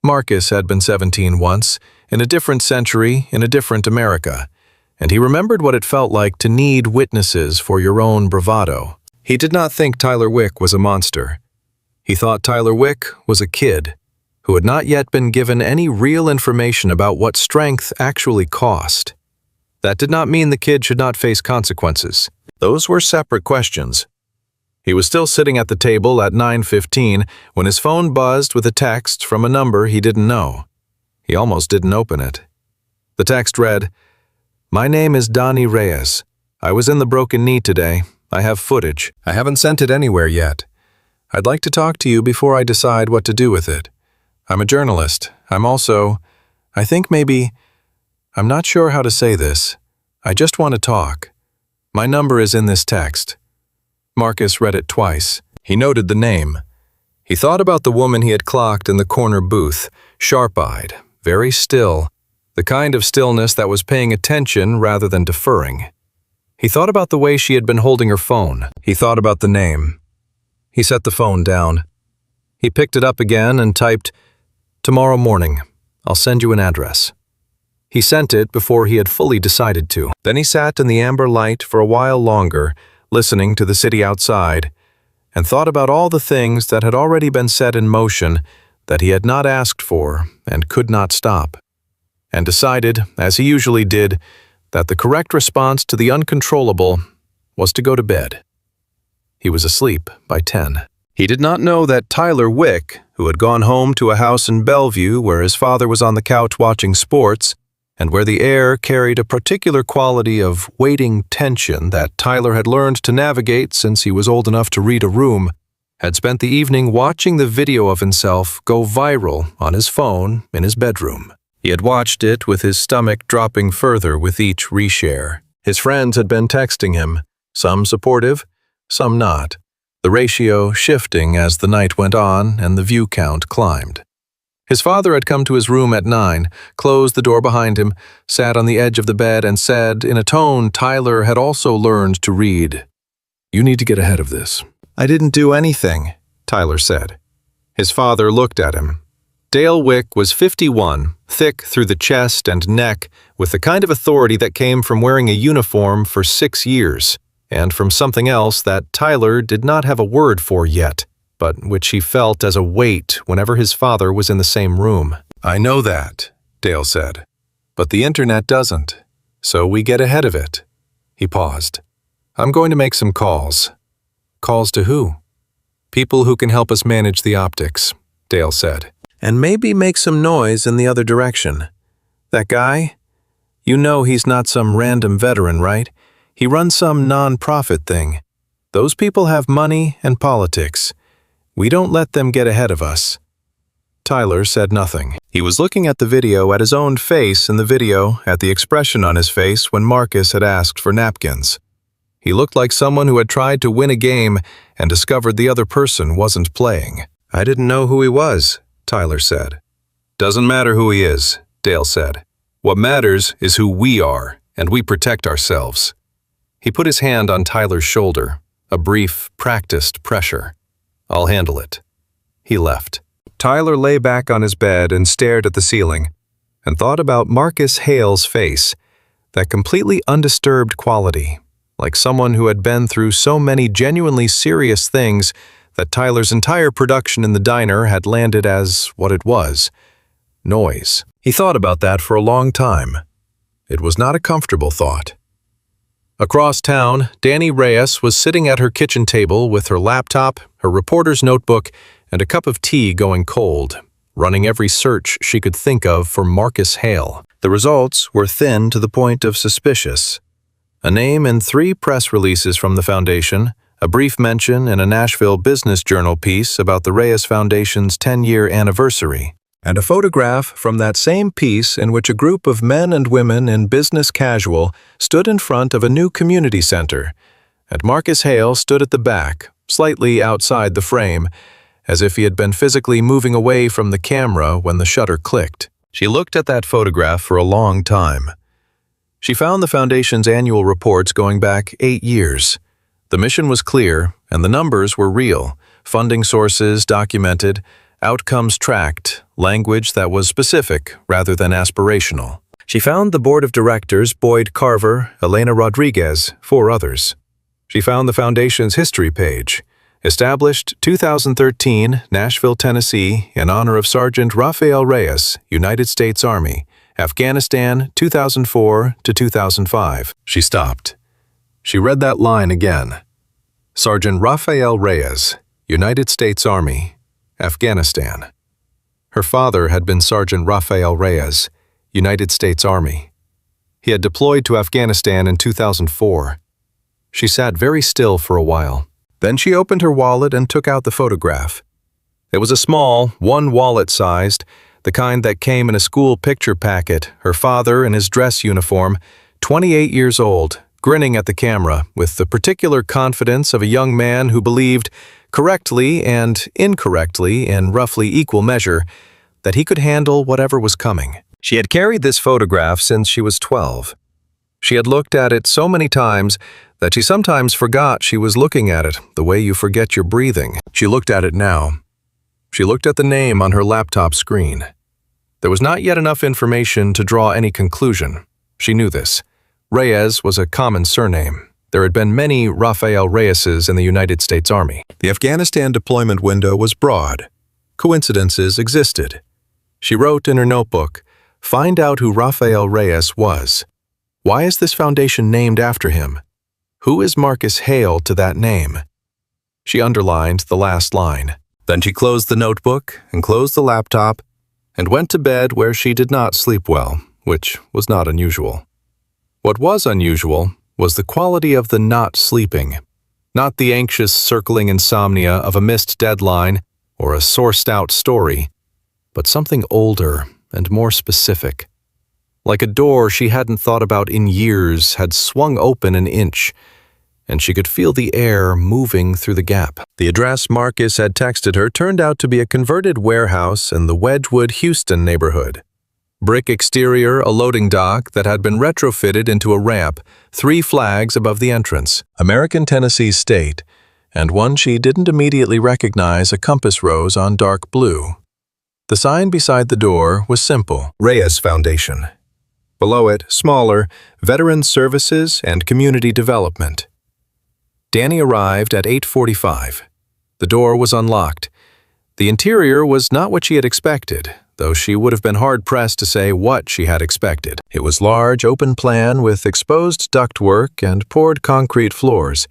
Marcus had been 17 once, in a different century, in a different America, and he remembered what it felt like to need witnesses for your own bravado. He did not think Tyler Wick was a monster. He thought Tyler Wick was a kid who had not yet been given any real information about what strength actually cost. That did not mean the kid should not face consequences. Those were separate questions. He was still sitting at the table at 9:15 when his phone buzzed with a text from a number he didn't know. He almost didn't open it. The text read, "My name is Dani Reyes. I was in the Broken Knee today. I have footage. I haven't sent it anywhere yet. I'd like to talk to you before I decide what to do with it. I'm a journalist. I'm not sure how to say this. I just want to talk. My number is in this text." Marcus read it twice. He noted the name. He thought about the woman he had clocked in the corner booth, sharp-eyed, very still, the kind of stillness that was paying attention rather than deferring. He thought about the way she had been holding her phone. He thought about the name. He set the phone down. He picked it up again and typed, "Tomorrow morning. I'll send you an address." He sent it before he had fully decided to. Then he sat in the amber light for a while longer, listening to the city outside, and thought about all the things that had already been set in motion that he had not asked for and could not stop, and decided, as he usually did, that the correct response to the uncontrollable was to go to bed. He was asleep by 10. He did not know that Tyler Wick, who had gone home to a house in Bellevue where his father was on the couch watching sports, and where the air carried a particular quality of waiting tension that Tyler had learned to navigate since he was old enough to read a room, had spent the evening watching the video of himself go viral on his phone in his bedroom. He had watched it with his stomach dropping further with each reshare. His friends had been texting him, some supportive, some not, the ratio shifting as the night went on and the view count climbed. His father had come to his room at 9, closed the door behind him, sat on the edge of the bed and said, in a tone Tyler had also learned to read, "You need to get ahead of this." "I didn't do anything," Tyler said. His father looked at him. Dale Wick was 51, thick through the chest and neck, with the kind of authority that came from wearing a uniform for 6 years, and from something else that Tyler did not have a word for yet, but which he felt as a weight whenever his father was in the same room. "I know that," Dale said, "but the internet doesn't, so we get ahead of it." He paused. "I'm going to make some calls." "Calls to who?" "People who can help us manage the optics," Dale said. "And maybe make some noise in the other direction. That guy? You know he's not some random veteran, right? He runs some non-profit thing. Those people have money and politics. We don't let them get ahead of us." Tyler said nothing. He was looking at the video, at his own face in the video, at the expression on his face when Marcus had asked for napkins. He looked like someone who had tried to win a game and discovered the other person wasn't playing. "I didn't know who he was," Tyler said. "Doesn't matter who he is," Dale said. "What matters is who we are, and we protect ourselves." He put his hand on Tyler's shoulder, a brief, practiced pressure. "I'll handle it." He left. Tyler lay back on his bed and stared at the ceiling, and thought about Marcus Hale's face, that completely undisturbed quality, like someone who had been through so many genuinely serious things that Tyler's entire production in the diner had landed as what it was, noise. He thought about that for a long time. It was not a comfortable thought. Across town, Dani Reyes was sitting at her kitchen table with her laptop, her reporter's notebook, and a cup of tea going cold, running every search she could think of for Marcus Hale. The results were thin to the point of suspicious. A name in 3 press releases from the foundation, a brief mention in a Nashville Business Journal piece about the Reyes Foundation's 10-year anniversary, and a photograph from that same piece in which a group of men and women in business casual stood in front of a new community center, and Marcus Hale stood at the back, slightly outside the frame, as if he had been physically moving away from the camera when the shutter clicked. She looked at that photograph for a long time. She found the Foundation's annual reports going back 8 years. The mission was clear, and the numbers were real. Funding sources documented, outcomes tracked, language that was specific rather than aspirational. She found the board of directors, Boyd Carver, Elena Rodriguez, 4 others. She found the Foundation's history page. Established 2013, Nashville, Tennessee, in honor of Sergeant Rafael Reyes, United States Army, Afghanistan, 2004 to 2005. She stopped. She read that line again. Sergeant Rafael Reyes, United States Army, Afghanistan. Her father had been Sergeant Rafael Reyes, United States Army. He had deployed to Afghanistan in 2004. She sat very still for a while. Then she opened her wallet and took out the photograph. It was a small, one wallet-sized, the kind that came in a school picture packet, her father in his dress uniform, 28 years old, grinning at the camera with the particular confidence of a young man who believed, correctly and incorrectly in roughly equal measure, that he could handle whatever was coming. She had carried this photograph since she was 12. She had looked at it so many times that she sometimes forgot she was looking at it the way you forget your breathing. She looked at it now. She looked at the name on her laptop screen. There was not yet enough information to draw any conclusion. She knew this. Reyes was a common surname. There had been many Rafael Reyeses in the United States Army. The Afghanistan deployment window was broad. Coincidences existed. She wrote in her notebook, "Find out who Rafael Reyes was. Why is this foundation named after him? Who is Marcus Hale to that name?" She underlined the last line. Then she closed the notebook and closed the laptop and went to bed where she did not sleep well, which was not unusual. What was unusual was the quality of the not sleeping, not the anxious circling insomnia of a missed deadline or a sourced-out story, but something older and more specific. Like a door she hadn't thought about in years had swung open an inch, and she could feel the air moving through the gap. The address Marcus had texted her turned out to be a converted warehouse in the Wedgwood, Houston neighborhood. Brick exterior, a loading dock that had been retrofitted into a ramp, 3 flags above the entrance, American Tennessee State, and one she didn't immediately recognize, a compass rose on dark blue. The sign beside the door was simple, Reyes Foundation. Below it, smaller, Veteran Services and Community Development. Dani arrived at 8:45. The door was unlocked. The interior was not what she had expected, though she would have been hard-pressed to say what she had expected. It was large, open plan with exposed ductwork and poured concrete floors,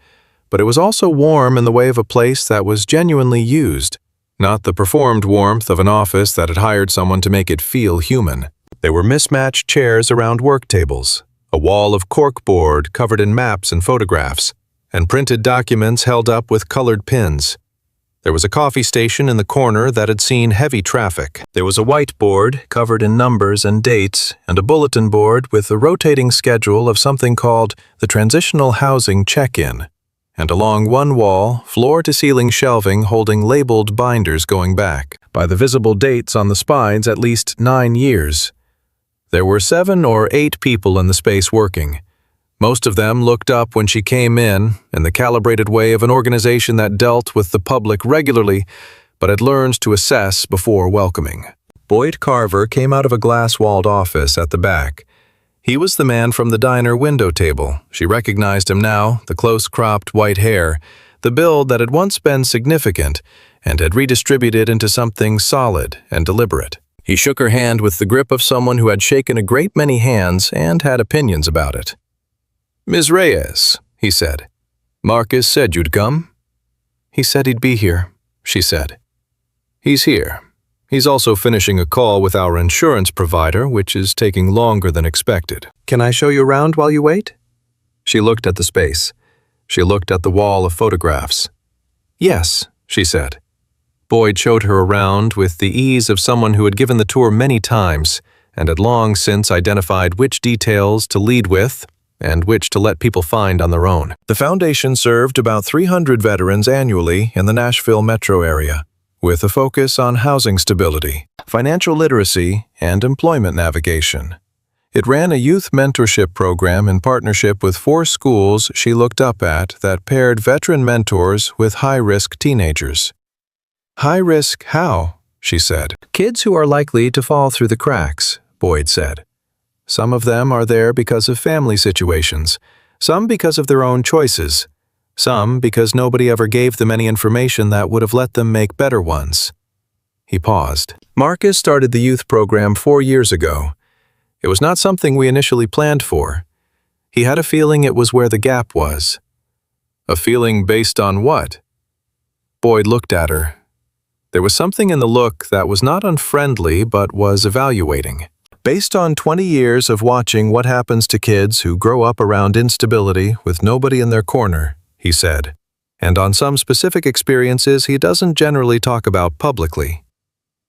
but it was also warm in the way of a place that was genuinely used, not the performed warmth of an office that had hired someone to make it feel human. There were mismatched chairs around work tables, a wall of corkboard covered in maps and photographs, and printed documents held up with colored pins. There was a coffee station in the corner that had seen heavy traffic. There was a whiteboard covered in numbers and dates, and a bulletin board with a rotating schedule of something called the Transitional Housing Check-In, and along one wall, floor-to-ceiling shelving holding labeled binders going back, by the visible dates on the spines, at least 9 years. There were 7 or 8 people in the space working. Most of them looked up when she came in the calibrated way of an organization that dealt with the public regularly, but had learned to assess before welcoming. Boyd Carver came out of a glass-walled office at the back. He was the man from the diner window table. She recognized him now, the close-cropped white hair, the build that had once been significant and had redistributed into something solid and deliberate. He shook her hand with the grip of someone who had shaken a great many hands and had opinions about it. "Ms. Reyes," he said. "Marcus said you'd come?" "He said he'd be here," she said. "He's here. He's also finishing a call with our insurance provider, which is taking longer than expected. Can I show you around while you wait?" She looked at the space. She looked at the wall of photographs. "Yes," she said. Boyd showed her around with the ease of someone who had given the tour many times and had long since identified which details to lead with and which to let people find on their own. The foundation served about 300 veterans annually in the Nashville metro area, with a focus on housing stability, financial literacy, and employment navigation. It ran a youth mentorship program in partnership with 4 schools she looked up at that paired veteran mentors with high-risk teenagers. "High risk how?" she said. "Kids who are likely to fall through the cracks," Boyd said. "Some of them are there because of family situations, some because of their own choices, some because nobody ever gave them any information that would have let them make better ones." He paused. "Marcus started the youth program 4 years ago. It was not something we initially planned for. He had a feeling it was where the gap was." "A feeling based on what?" Boyd looked at her. There was something in the look that was not unfriendly but was evaluating. "Based on 20 years of watching what happens to kids who grow up around instability with nobody in their corner," he said, "and on some specific experiences he doesn't generally talk about publicly."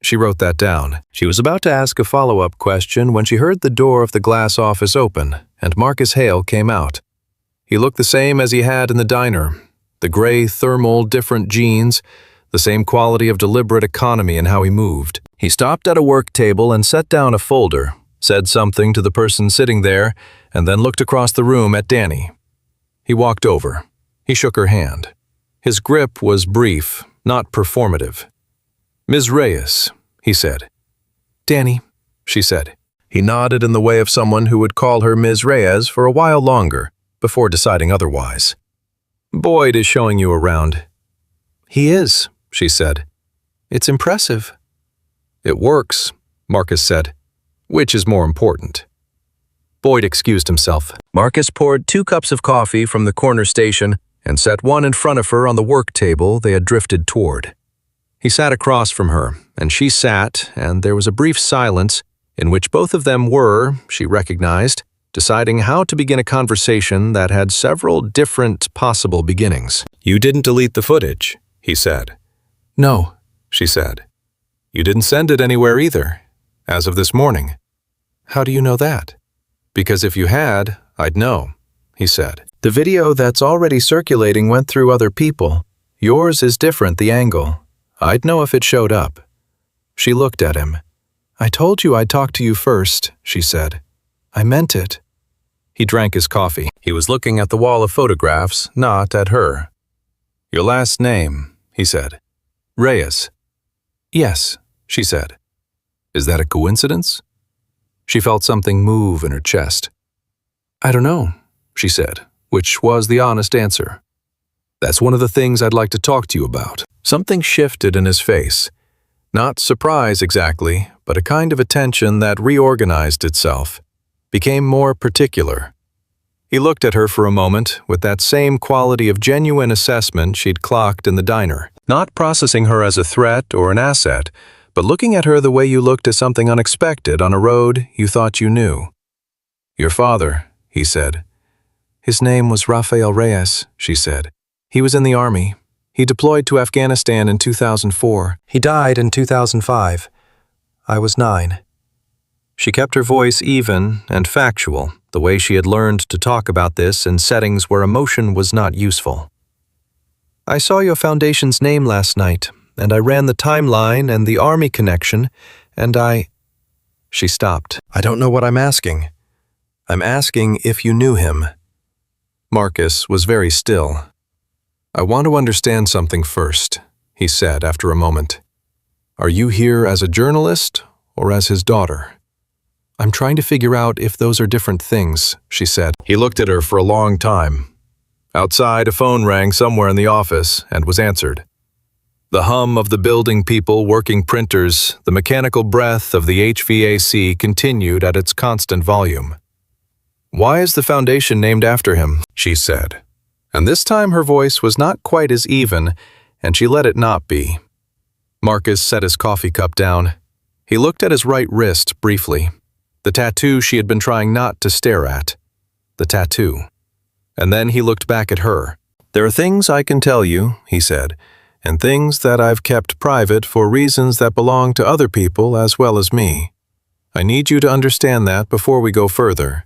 She wrote that down. She was about to ask a follow-up question when she heard the door of the glass office open, and Marcus Hale came out. He looked the same as he had in the diner, the gray thermal different jeans, the same quality of deliberate economy in how he moved. He stopped at a work table and set down a folder, said something to the person sitting there, and then looked across the room at Dani. He walked over. He shook her hand. His grip was brief, not performative. "Ms. Reyes," he said. "Dani," she said. He nodded in the way of someone who would call her Ms. Reyes for a while longer, before deciding otherwise. "Boyd is showing you around." "He is," she said. "It's impressive." "It works," Marcus said. "Which is more important?" Boyd excused himself. Marcus poured 2 cups of coffee from the corner station and set one in front of her on the work table they had drifted toward. He sat across from her, and she sat, and there was a brief silence in which both of them were, she recognized, deciding how to begin a conversation that had several different possible beginnings. "You didn't delete the footage," he said. "No," she said. "You didn't send it anywhere either, as of this morning." "How do you know that?" "Because if you had, I'd know," he said. "The video that's already circulating went through other people. Yours is different, the angle. I'd know if it showed up." She looked at him. "I told you I'd talk to you first," she said. "I meant it." He drank his coffee. He was looking at the wall of photographs, not at her. "Your last name," he said. "Reyes." "Yes," she said. "Is that a coincidence?" She felt something move in her chest. "I don't know," she said, which was the honest answer. "That's one of the things I'd like to talk to you about." Something shifted in his face. Not surprise exactly, but a kind of attention that reorganized itself, became more particular. He looked at her for a moment with that same quality of genuine assessment she'd clocked in the diner, not processing her as a threat or an asset, but looking at her the way you looked at something unexpected on a road you thought you knew. "Your father," he said. "His name was Rafael Reyes," she said. "He was in the army. He deployed to Afghanistan in 2004. He died in 2005. I was 9. She kept her voice even and factual, the way she had learned to talk about this in settings where emotion was not useful. "I saw your foundation's name last night, and I ran the timeline and the army connection, and She stopped. "I don't know what I'm asking. I'm asking if you knew him." Marcus was very still. "I want to understand something first," he said after a moment. "Are you here as a journalist or as his daughter?" "I'm trying to figure out if those are different things," she said. He looked at her for a long time. Outside, a phone rang somewhere in the office and was answered. The hum of the building people working printers, the mechanical breath of the HVAC continued at its constant volume. "Why is the foundation named after him?" she said. And this time her voice was not quite as even, and she let it not be. Marcus set his coffee cup down. He looked at his right wrist briefly. The tattoo she had been trying not to stare at. The tattoo. And then he looked back at her. "There are things I can tell you," he said, "and things that I've kept private for reasons that belong to other people as well as me. I need you to understand that before we go further."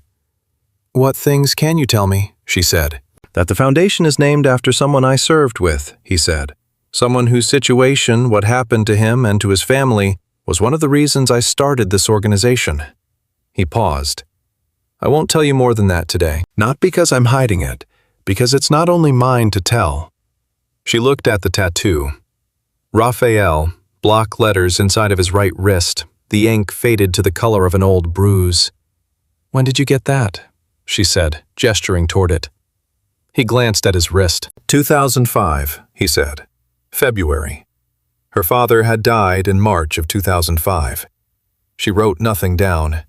"What things can you tell me?" she said. "That the foundation is named after someone I served with," he said. "Someone whose situation, what happened to him and to his family, was one of the reasons I started this organization." He paused. I won't tell you more than that today. Not because I'm hiding it, because it's not only mine to tell. She looked at the tattoo. Raphael, block letters inside of his right wrist. The ink faded to the color of an old bruise. "When did you get that?" she said, gesturing toward it. He glanced at his wrist. 2005, he said. February. Her father had died in March of 2005. She wrote nothing down.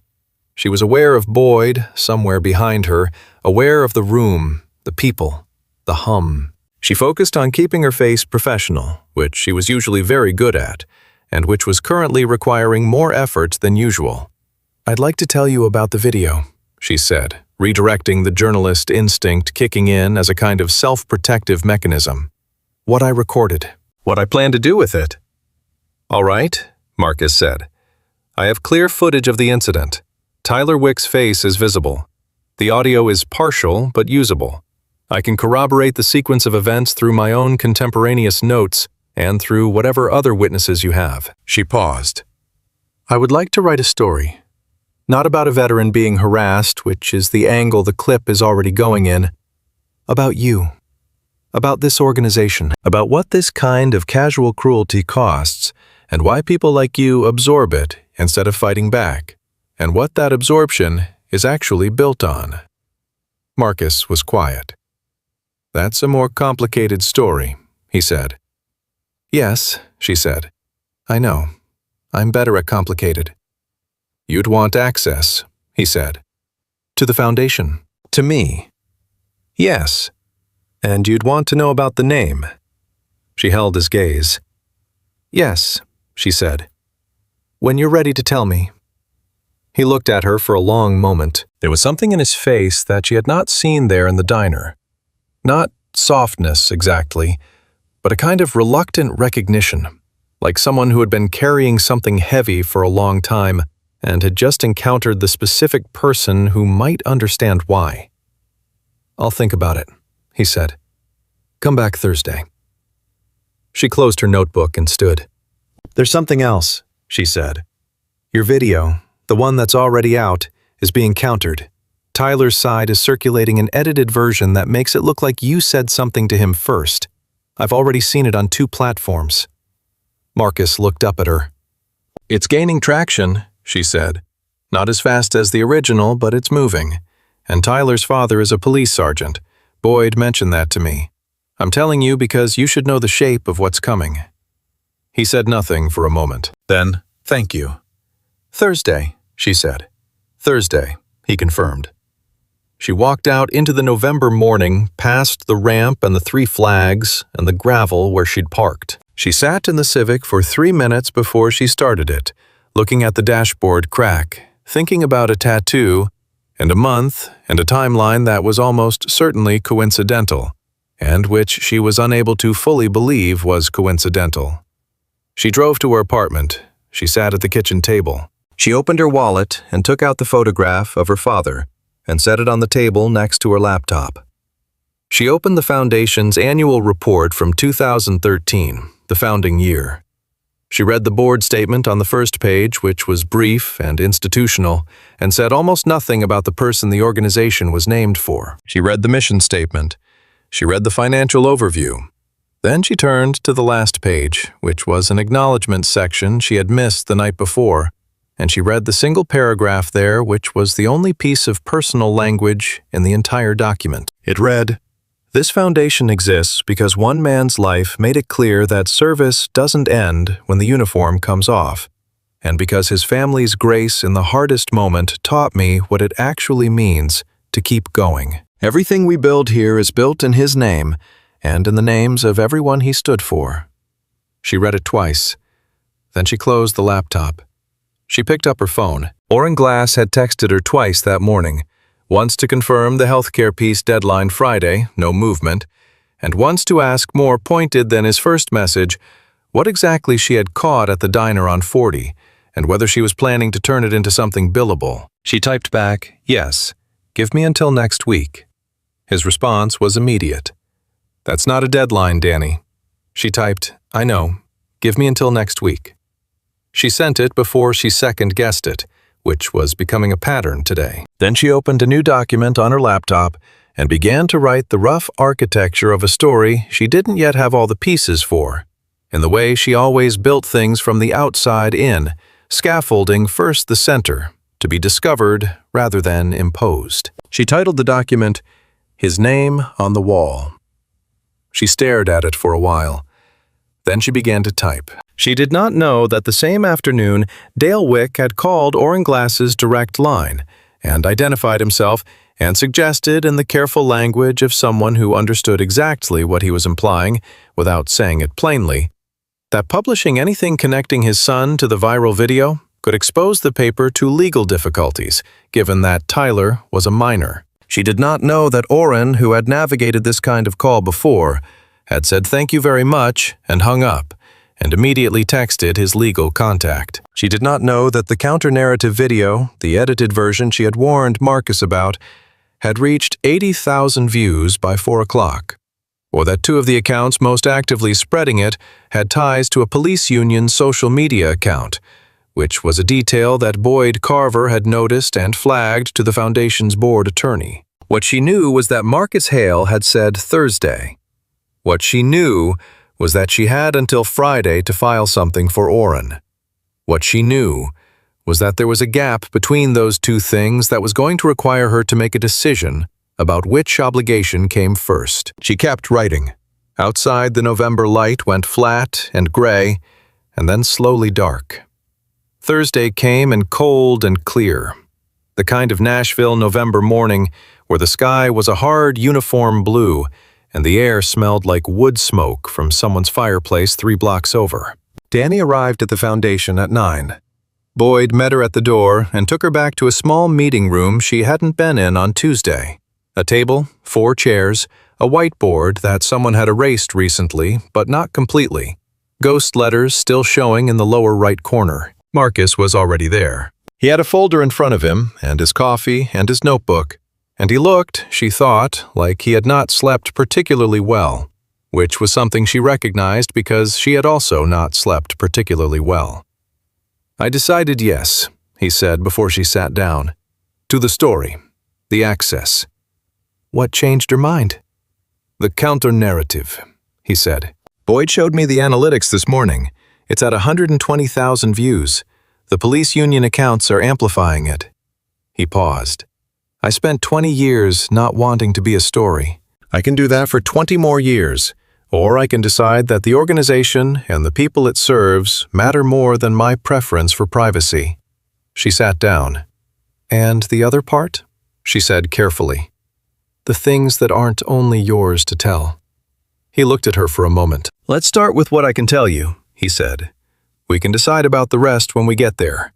She was aware of Boyd, somewhere behind her, aware of the room, the people, the hum. She focused on keeping her face professional, which she was usually very good at, and which was currently requiring more effort than usual. "I'd like to tell you about the video," she said, redirecting the journalist instinct kicking in as a kind of self-protective mechanism. "What I recorded. What I plan to do with it." "All right," Marcus said. "I have clear footage of the incident. Tyler Wick's face is visible. The audio is partial but usable. I can corroborate the sequence of events through my own contemporaneous notes and through whatever other witnesses you have." She paused. "I would like to write a story. Not about a veteran being harassed, which is the angle the clip is already going in. About you. About this organization. About what this kind of casual cruelty costs, and why people like you absorb it instead of fighting back, and what that absorption is actually built on." Marcus was quiet. "That's a more complicated story," he said. "Yes," she said. "I know. I'm better at complicated." "You'd want access," he said. "To the Foundation? To me?" "Yes. And you'd want to know about the name?" She held his gaze. "Yes," she said. "When you're ready to tell me." He looked at her for a long moment. There was something in his face that she had not seen there in the diner. Not softness exactly, but a kind of reluctant recognition, like someone who had been carrying something heavy for a long time and had just encountered the specific person who might understand why. "I'll think about it," he said. "Come back Thursday." She closed her notebook and stood. "There's something else," she said. "Your video, the one that's already out, is being countered. Tyler's side is circulating an edited version that makes it look like you said something to him first. I've already seen it on 2 platforms." Marcus looked up at her. "It's gaining traction," she said. "Not as fast as the original, but it's moving. And Tyler's father is a police sergeant. Boyd mentioned that to me. I'm telling you because you should know the shape of what's coming." He said nothing for a moment. Then, "Thank you." "Thursday," she said. "Thursday," he confirmed. She walked out into the November morning, past the ramp and the 3 flags and the gravel where she'd parked. She sat in the Civic for 3 minutes before she started it, looking at the dashboard crack, thinking about a tattoo, and a month and a timeline that was almost certainly coincidental, and which she was unable to fully believe was coincidental. She drove to her apartment. She sat at the kitchen table. She opened her wallet and took out the photograph of her father and set it on the table next to her laptop. She opened the Foundation's annual report from 2013, the founding year. She read the board statement on the first page, which was brief and institutional, and said almost nothing about the person the organization was named for. She read the mission statement. She read the financial overview. Then she turned to the last page, which was an acknowledgement section she had missed the night before, and she read the single paragraph there, which was the only piece of personal language in the entire document. It read, "This foundation exists because one man's life made it clear that service doesn't end when the uniform comes off, and because his family's grace in the hardest moment taught me what it actually means to keep going. Everything we build here is built in his name and in the names of everyone he stood for." She read it twice. Then she closed the laptop. She picked up her phone. Oren Glass had texted her twice that morning, once to confirm the healthcare piece deadline Friday, no movement, and once to ask, more pointed than his first message, what exactly she had caught at the diner on 40, and whether she was planning to turn it into something billable. She typed back, "Yes, give me until next week." His response was immediate. "That's not a deadline, Dani." She typed, "I know, give me until next week." She sent it before she second-guessed it, which was becoming a pattern today. Then she opened a new document on her laptop and began to write the rough architecture of a story she didn't yet have all the pieces for, in the way she always built things from the outside in, scaffolding first the center, to be discovered rather than imposed. She titled the document, "His Name on the Wall." She stared at it for a while. Then she began to type. She did not know that the same afternoon, Dale Wick had called Oren Glass's direct line and identified himself and suggested in the careful language of someone who understood exactly what he was implying without saying it plainly, that publishing anything connecting his son to the viral video could expose the paper to legal difficulties, given that Tyler was a minor. She did not know that Oren, who had navigated this kind of call before, had said thank you very much and hung up, and immediately texted his legal contact. She did not know that the counter-narrative video, the edited version she had warned Marcus about, had reached 80,000 views by 4 o'clock, or that 2 of the accounts most actively spreading it had ties to a police union social media account, which was a detail that Boyd Carver had noticed and flagged to the Foundation's board attorney. What she knew was that Marcus Hale had said Thursday. What she knew was that she had until Friday to file something for Oren. What she knew was that there was a gap between those 2 things that was going to require her to make a decision about which obligation came first. She kept writing. Outside, the November light went flat and gray, and then slowly dark. Thursday came in cold and clear, the kind of Nashville November morning where the sky was a hard uniform blue and the air smelled like wood smoke from someone's fireplace 3 blocks over. Dani arrived at the Foundation at 9. Boyd met her at the door and took her back to a small meeting room she hadn't been in on Tuesday. A table, 4 chairs, a whiteboard that someone had erased recently, but not completely. Ghost letters still showing in the lower right corner. Marcus was already there. He had a folder in front of him, and his coffee, and his notebook, and he looked, she thought, like he had not slept particularly well, which was something she recognized because she had also not slept particularly well. "I decided yes," he said before she sat down. "To the story. The access." "What changed her mind?" "The counter-narrative," he said. "Boyd showed me the analytics this morning. It's at 120,000 views. The police union accounts are amplifying it." He paused. "I spent 20 years not wanting to be a story. I can do that for 20 more years, or I can decide that the organization and the people it serves matter more than my preference for privacy." She sat down. "And the other part?" she said carefully. "The things that aren't only yours to tell." He looked at her for a moment. "Let's start with what I can tell you," he said. "We can decide about the rest when we get there."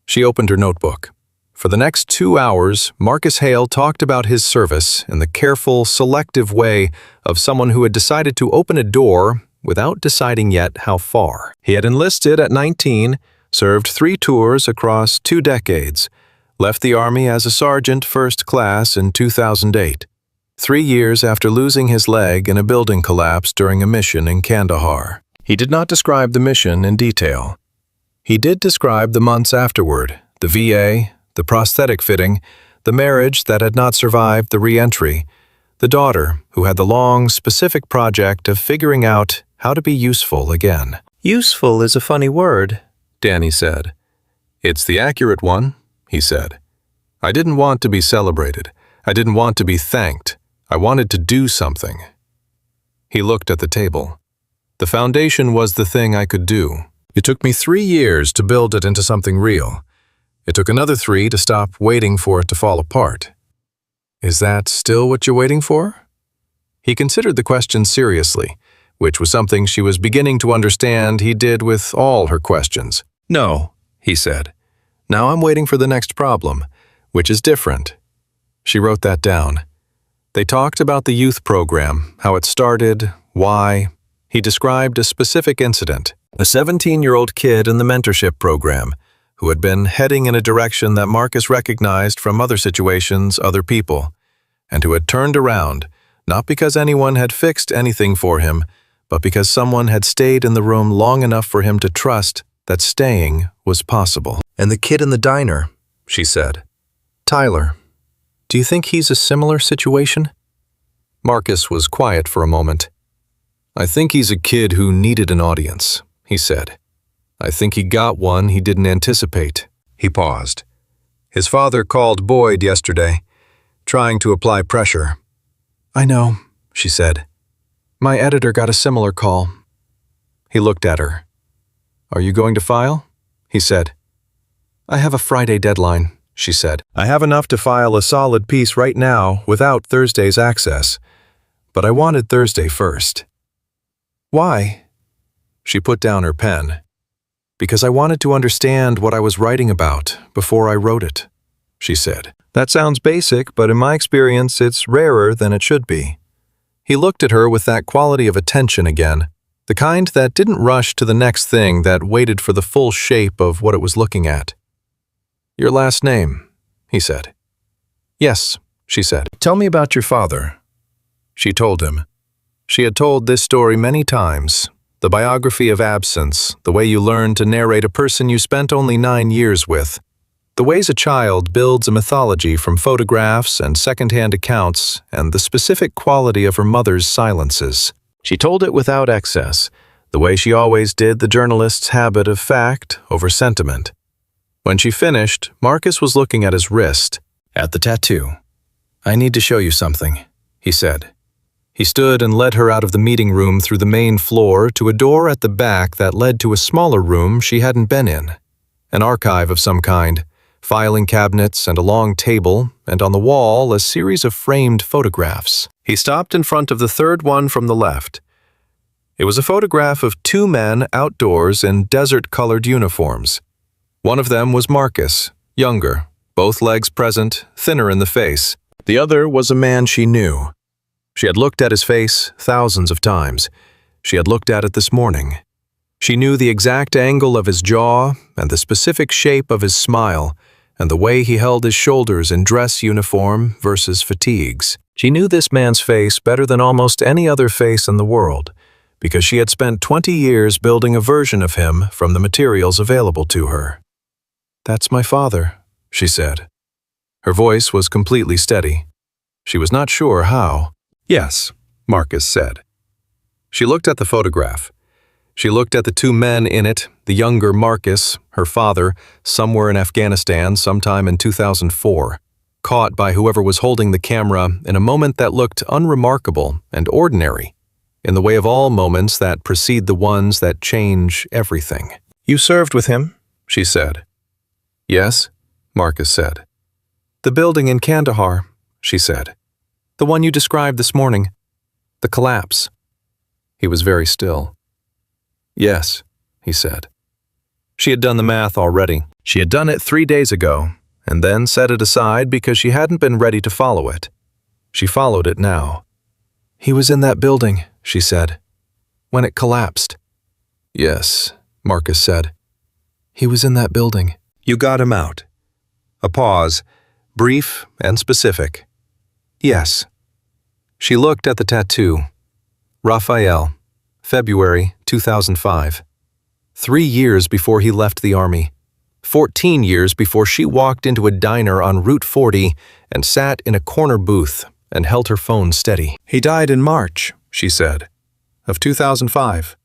She opened her notebook. For the next 2 hours, Marcus Hale talked about his service in the careful, selective way of someone who had decided to open a door without deciding yet how far. He had enlisted at 19, served 3 tours across 2 decades, left the Army as a sergeant first class in 2008, 3 years after losing his leg in a building collapse during a mission in Kandahar. He did not describe the mission in detail. He did describe the months afterward, the VA, the prosthetic fitting, the marriage that had not survived the re-entry, the daughter who had the long, specific project of figuring out how to be useful again. "Useful is a funny word," Dani said. "It's the accurate one," he said. "I didn't want to be celebrated. I didn't want to be thanked. I wanted to do something." He looked at the table. "The Foundation was the thing I could do. It took me 3 years to build it into something real. It took another 3 to stop waiting for it to fall apart." "Is that still what you're waiting for?" He considered the question seriously, which was something she was beginning to understand he did with all her questions. "No," he said. "Now I'm waiting for the next problem, which is different." She wrote that down. They talked about the youth program, how it started, why. He described a specific incident, a 17-year-old kid in the mentorship program who had been heading in a direction that Marcus recognized from other situations, other people, and who had turned around, not because anyone had fixed anything for him, but because someone had stayed in the room long enough for him to trust that staying was possible. And the kid in the diner, she said. Tyler, do you think he's a similar situation? Marcus was quiet for a moment. I think he's a kid who needed an audience, he said. I think he got one he didn't anticipate. He paused. His father called Boyd yesterday, trying to apply pressure. I know, she said. My editor got a similar call. He looked at her. Are you going to file? He said. I have a Friday deadline, she said. I have enough to file a solid piece right now without Thursday's access, but I wanted Thursday first. Why? She put down her pen. Because I wanted to understand what I was writing about before I wrote it, she said. That sounds basic, but in my experience, it's rarer than it should be. He looked at her with that quality of attention again, the kind that didn't rush to the next thing, that waited for the full shape of what it was looking at. Your last name, he said. Yes, she said. Tell me about your father. She told him. She had told this story many times, the biography of absence, the way you learn to narrate a person you spent only 9 years with, the ways a child builds a mythology from photographs and second-hand accounts, and the specific quality of her mother's silences. She told it without excess, the way she always did the journalist's habit of fact over sentiment. When she finished, Marcus was looking at his wrist, at the tattoo. I need to show you something, he said. He stood and led her out of the meeting room through the main floor to a door at the back that led to a smaller room she hadn't been in. An archive of some kind, filing cabinets and a long table, and on the wall a series of framed photographs. He stopped in front of the third one from the left. It was a photograph of 2 men outdoors in desert-colored uniforms. One of them was Marcus, younger, both legs present, thinner in the face. The other was a man she knew. She had looked at his face thousands of times. She had looked at it this morning. She knew the exact angle of his jaw and the specific shape of his smile and the way he held his shoulders in dress uniform versus fatigues. She knew this man's face better than almost any other face in the world because she had spent 20 years building a version of him from the materials available to her. That's my father, she said. Her voice was completely steady. She was not sure how. Yes, Marcus said. She looked at the photograph. She looked at the 2 men in it, the younger Marcus, her father, somewhere in Afghanistan sometime in 2004, caught by whoever was holding the camera in a moment that looked unremarkable and ordinary, in the way of all moments that precede the ones that change everything. You served with him, she said. Yes, Marcus said. The building in Kandahar, she said. The one you described this morning. The collapse. He was very still. Yes, he said. She had done the math already. She had done it 3 days ago, and then set it aside because she hadn't been ready to follow it. She followed it now. He was in that building, she said, when it collapsed. Yes, Marcus said. He was in that building. You got him out. A pause, brief and specific. Yes. She looked at the tattoo. Raphael, February 2005. 3 years before he left the army. 14 years before she walked into a diner on Route 40 and sat in a corner booth and held her phone steady. He died in March, she said, of 2005.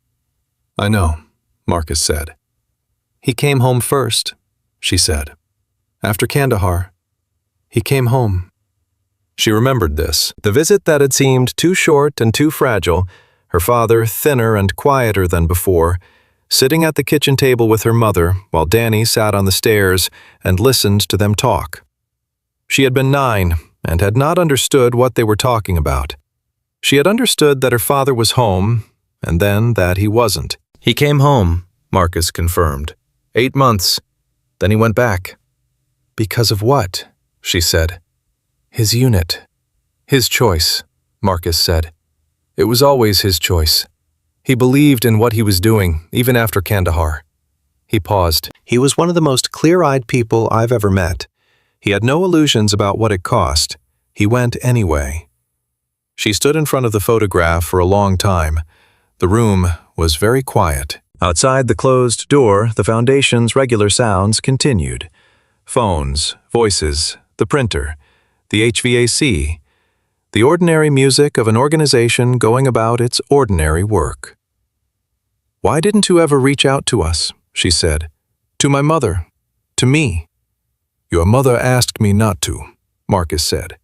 I know, Marcus said. He came home first, she said. After Kandahar. He came home. She remembered this, the visit that had seemed too short and too fragile, her father thinner and quieter than before, sitting at the kitchen table with her mother while Dani sat on the stairs and listened to them talk. She had been 9 and had not understood what they were talking about. She had understood that her father was home, and then that he wasn't. He came home, Marcus confirmed. 8 months. Then he went back. Because of what? She said. His unit. His choice, Marcus said. It was always his choice. He believed in what he was doing, even after Kandahar. He paused. He was one of the most clear-eyed people I've ever met. He had no illusions about what it cost. He went anyway. She stood in front of the photograph for a long time. The room was very quiet. Outside the closed door, the Foundation's regular sounds continued. Phones, voices, the printer, the HVAC, the ordinary music of an organization going about its ordinary work. "Why didn't you ever reach out to us?" she said. "To my mother. To me." "Your mother asked me not to," Marcus said.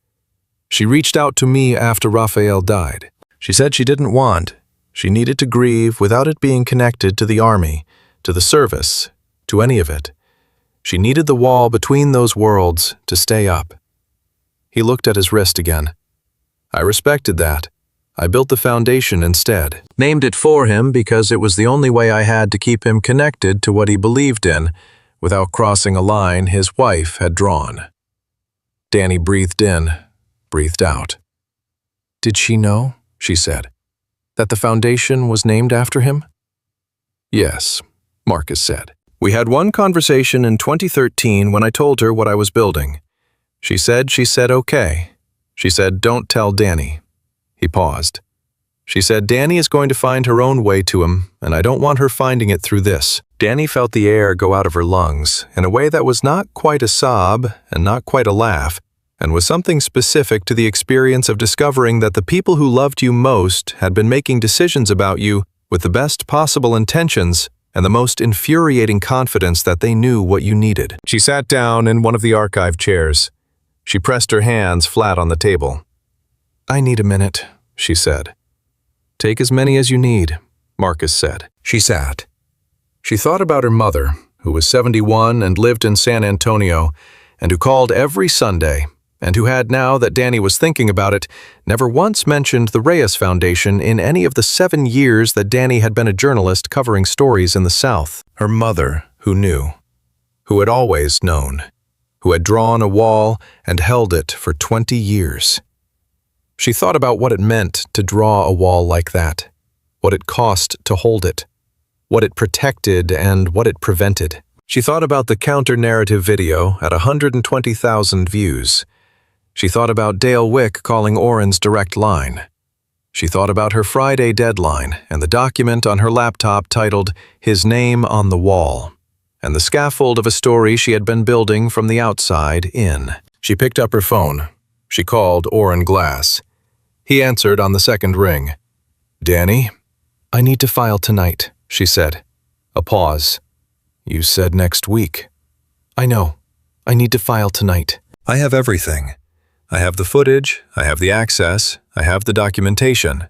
"She reached out to me after Raphael died. She said she didn't want. She needed to grieve without it being connected to the army, to the service, to any of it. She needed the wall between those worlds to stay up." He looked at his wrist again. "I respected that. I built the foundation instead. Named it for him because it was the only way I had to keep him connected to what he believed in without crossing a line his wife had drawn." Dani breathed in, breathed out. "Did she know," she said, "that the foundation was named after him?" "Yes," Marcus said. "We had one conversation in 2013 when I told her what I was building. She said okay. She said, 'Don't tell Dani.'" He paused. "She said, 'Dani is going to find her own way to him, and I don't want her finding it through this.'" Dani felt the air go out of her lungs in a way that was not quite a sob and not quite a laugh, and was something specific to the experience of discovering that the people who loved you most had been making decisions about you with the best possible intentions and the most infuriating confidence that they knew what you needed. She sat down in one of the archive chairs. She pressed her hands flat on the table. "I need a minute," she said. "Take as many as you need," Marcus said. She sat. She thought about her mother, who was 71 and lived in San Antonio, and who called every Sunday, and who had, now that Dani was thinking about it, never once mentioned the Reyes Foundation in any of the 7 years that Dani had been a journalist covering stories in the South. Her mother, who knew, who had always known, who had drawn a wall and held it for 20 years. She thought about what it meant to draw a wall like that, what it cost to hold it, what it protected and what it prevented. She thought about the counter-narrative video at 120,000 views. She thought about Dale Wick calling Oren's direct line. She thought about her Friday deadline and the document on her laptop titled "His Name on the Wall," and the scaffold of a story she had been building from the outside in. She picked up her phone. She called Oren Glass. He answered on the second ring. "Dani, I need to file tonight," she said. A pause. "You said next week." "I know. I need to file tonight." "I have everything. I have the footage, I have the access, I have the documentation.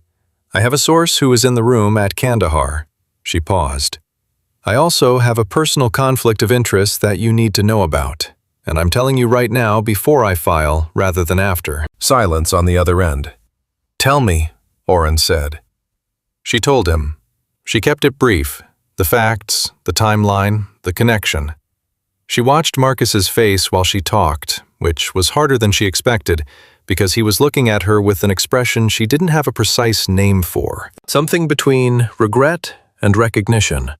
I have a source who was in the room at Kandahar." She paused. "I also have a personal conflict of interest that you need to know about, and I'm telling you right now before I file rather than after." Silence on the other end. "Tell me," Oren said. She told him. She kept it brief, the facts, the timeline, the connection. She watched Marcus's face while she talked, which was harder than she expected, because he was looking at her with an expression she didn't have a precise name for. Something between regret and recognition.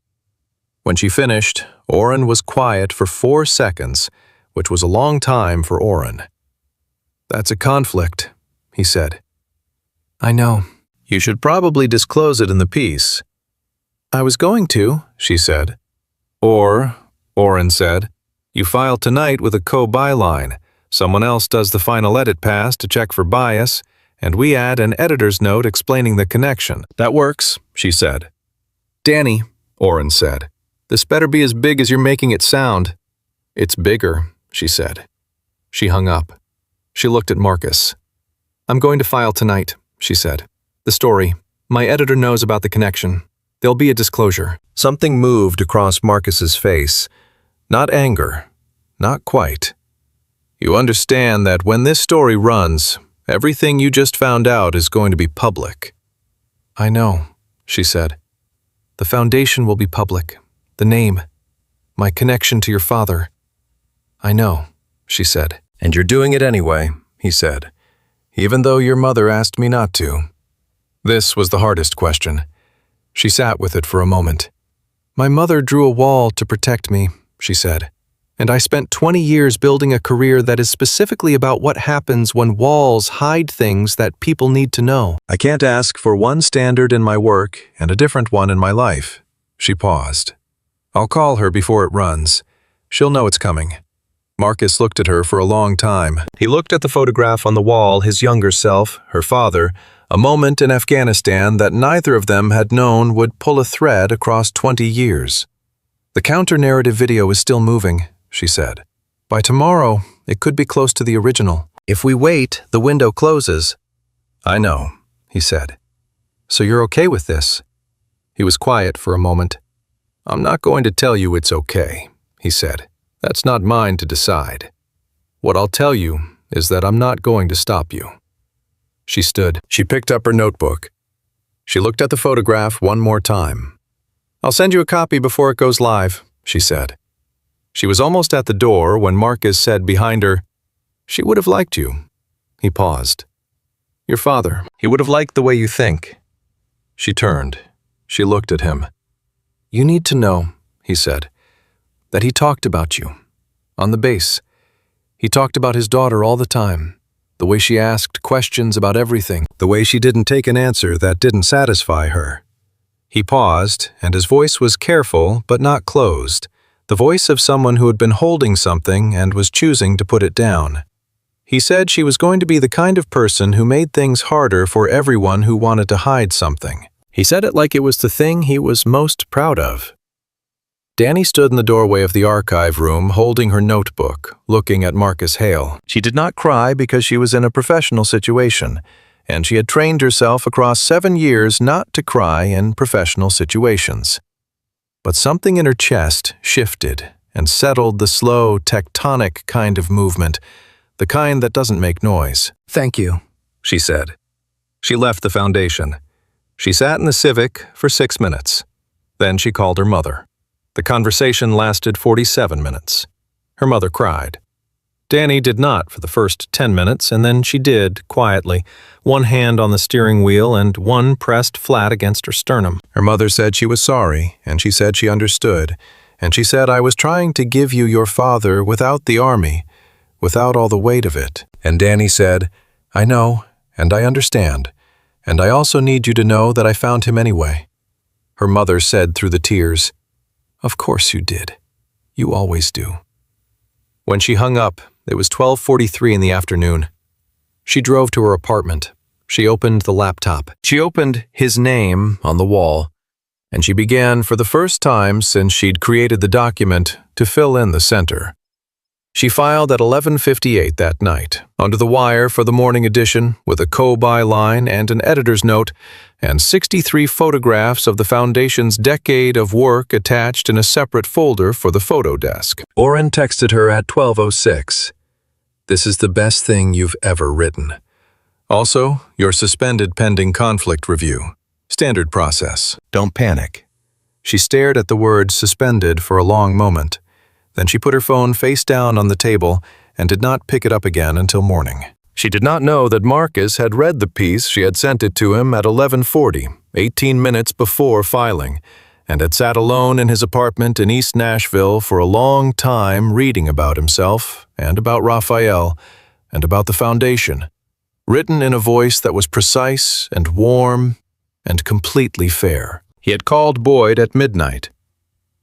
When she finished, Oren was quiet for 4 seconds, which was a long time for Oren. "That's a conflict," he said. "I know. You should probably disclose it in the piece." "I was going to," she said. "Or," Oren said, "you file tonight with a co-byline. Someone else does the final edit pass to check for bias, and we add an editor's note explaining the connection." "That works," she said. "Dani," Oren said, "this better be as big as you're making it sound." "It's bigger," she said. She hung up. She looked at Marcus. "I'm going to file tonight," she said. "The story. My editor knows about the connection. There'll be a disclosure." Something moved across Marcus's face. Not anger. Not quite. "You understand that when this story runs, everything you just found out is going to be public." "I know," she said. "The foundation will be public. The name. My connection to your father." "I know," she said. "And you're doing it anyway," he said. "Even though your mother asked me not to." This was the hardest question. She sat with it for a moment. "My mother drew a wall to protect me," she said. "And I spent 20 years building a career that is specifically about what happens when walls hide things that people need to know. I can't ask for one standard in my work and a different one in my life." She paused. "I'll call her before it runs. She'll know it's coming." Marcus looked at her for a long time. He looked at the photograph on the wall, his younger self, her father, a moment in Afghanistan that neither of them had known would pull a thread across 20 years. "The counter-narrative video is still moving," she said. "By tomorrow, it could be close to the original. If we wait, the window closes." "I know," he said. "So you're okay with this?" He was quiet for a moment. "I'm not going to tell you it's okay," he said. "That's not mine to decide. What I'll tell you is that I'm not going to stop you." She stood. She picked up her notebook. She looked at the photograph one more time. "I'll send you a copy before it goes live," she said. She was almost at the door when Marcus said behind her, "She would have liked you." He paused. "Your father, he would have liked the way you think." She turned. She looked at him. "You need to know," he said, "that he talked about you. On the base. He talked about his daughter all the time. The way she asked questions about everything. The way she didn't take an answer that didn't satisfy her." He paused, and his voice was careful but not closed, the voice of someone who had been holding something and was choosing to put it down. He said she was going to be the kind of person who made things harder for everyone who wanted to hide something. He said it like it was the thing he was most proud of. Dani stood in the doorway of the archive room holding her notebook, looking at Marcus Hale. She did not cry because she was in a professional situation, and she had trained herself across 7 years not to cry in professional situations. But something in her chest shifted and settled the slow, tectonic kind of movement, the kind that doesn't make noise. "Thank you," she said. She left the foundation. She sat in the Civic for 6 minutes. Then she called her mother. The conversation lasted 47 minutes. Her mother cried. Dani did not for the first 10 minutes, and then she did, quietly, one hand on the steering wheel and one pressed flat against her sternum. Her mother said she was sorry, and she said she understood, and she said, "I was trying to give you your father without the army, without all the weight of it." And Dani said, "I know, and I understand, and I also need you to know that I found him anyway." Her mother said through the tears, "Of course you did. You always do." When she hung up, it was 12:43 in the afternoon. She drove to her apartment. She opened the laptop. She opened his name on the wall, and she began for the first time since she'd created the document to fill in the center. She filed at 11:58 that night, under the wire for the morning edition, with a co-byline and an editor's note, and 63 photographs of the Foundation's decade of work attached in a separate folder for the photo desk. Oren texted her at 12:06. "This is the best thing you've ever written. Also, you're suspended pending conflict review. Standard process. Don't panic." She stared at the word suspended for a long moment. Then she put her phone face down on the table and did not pick it up again until morning. She did not know that Marcus had read the piece she had sent it to him at 11:40, 18 minutes before filing, and had sat alone in his apartment in East Nashville for a long time reading about himself and about Raphael and about the Foundation, written in a voice that was precise and warm and completely fair. He had called Boyd at midnight.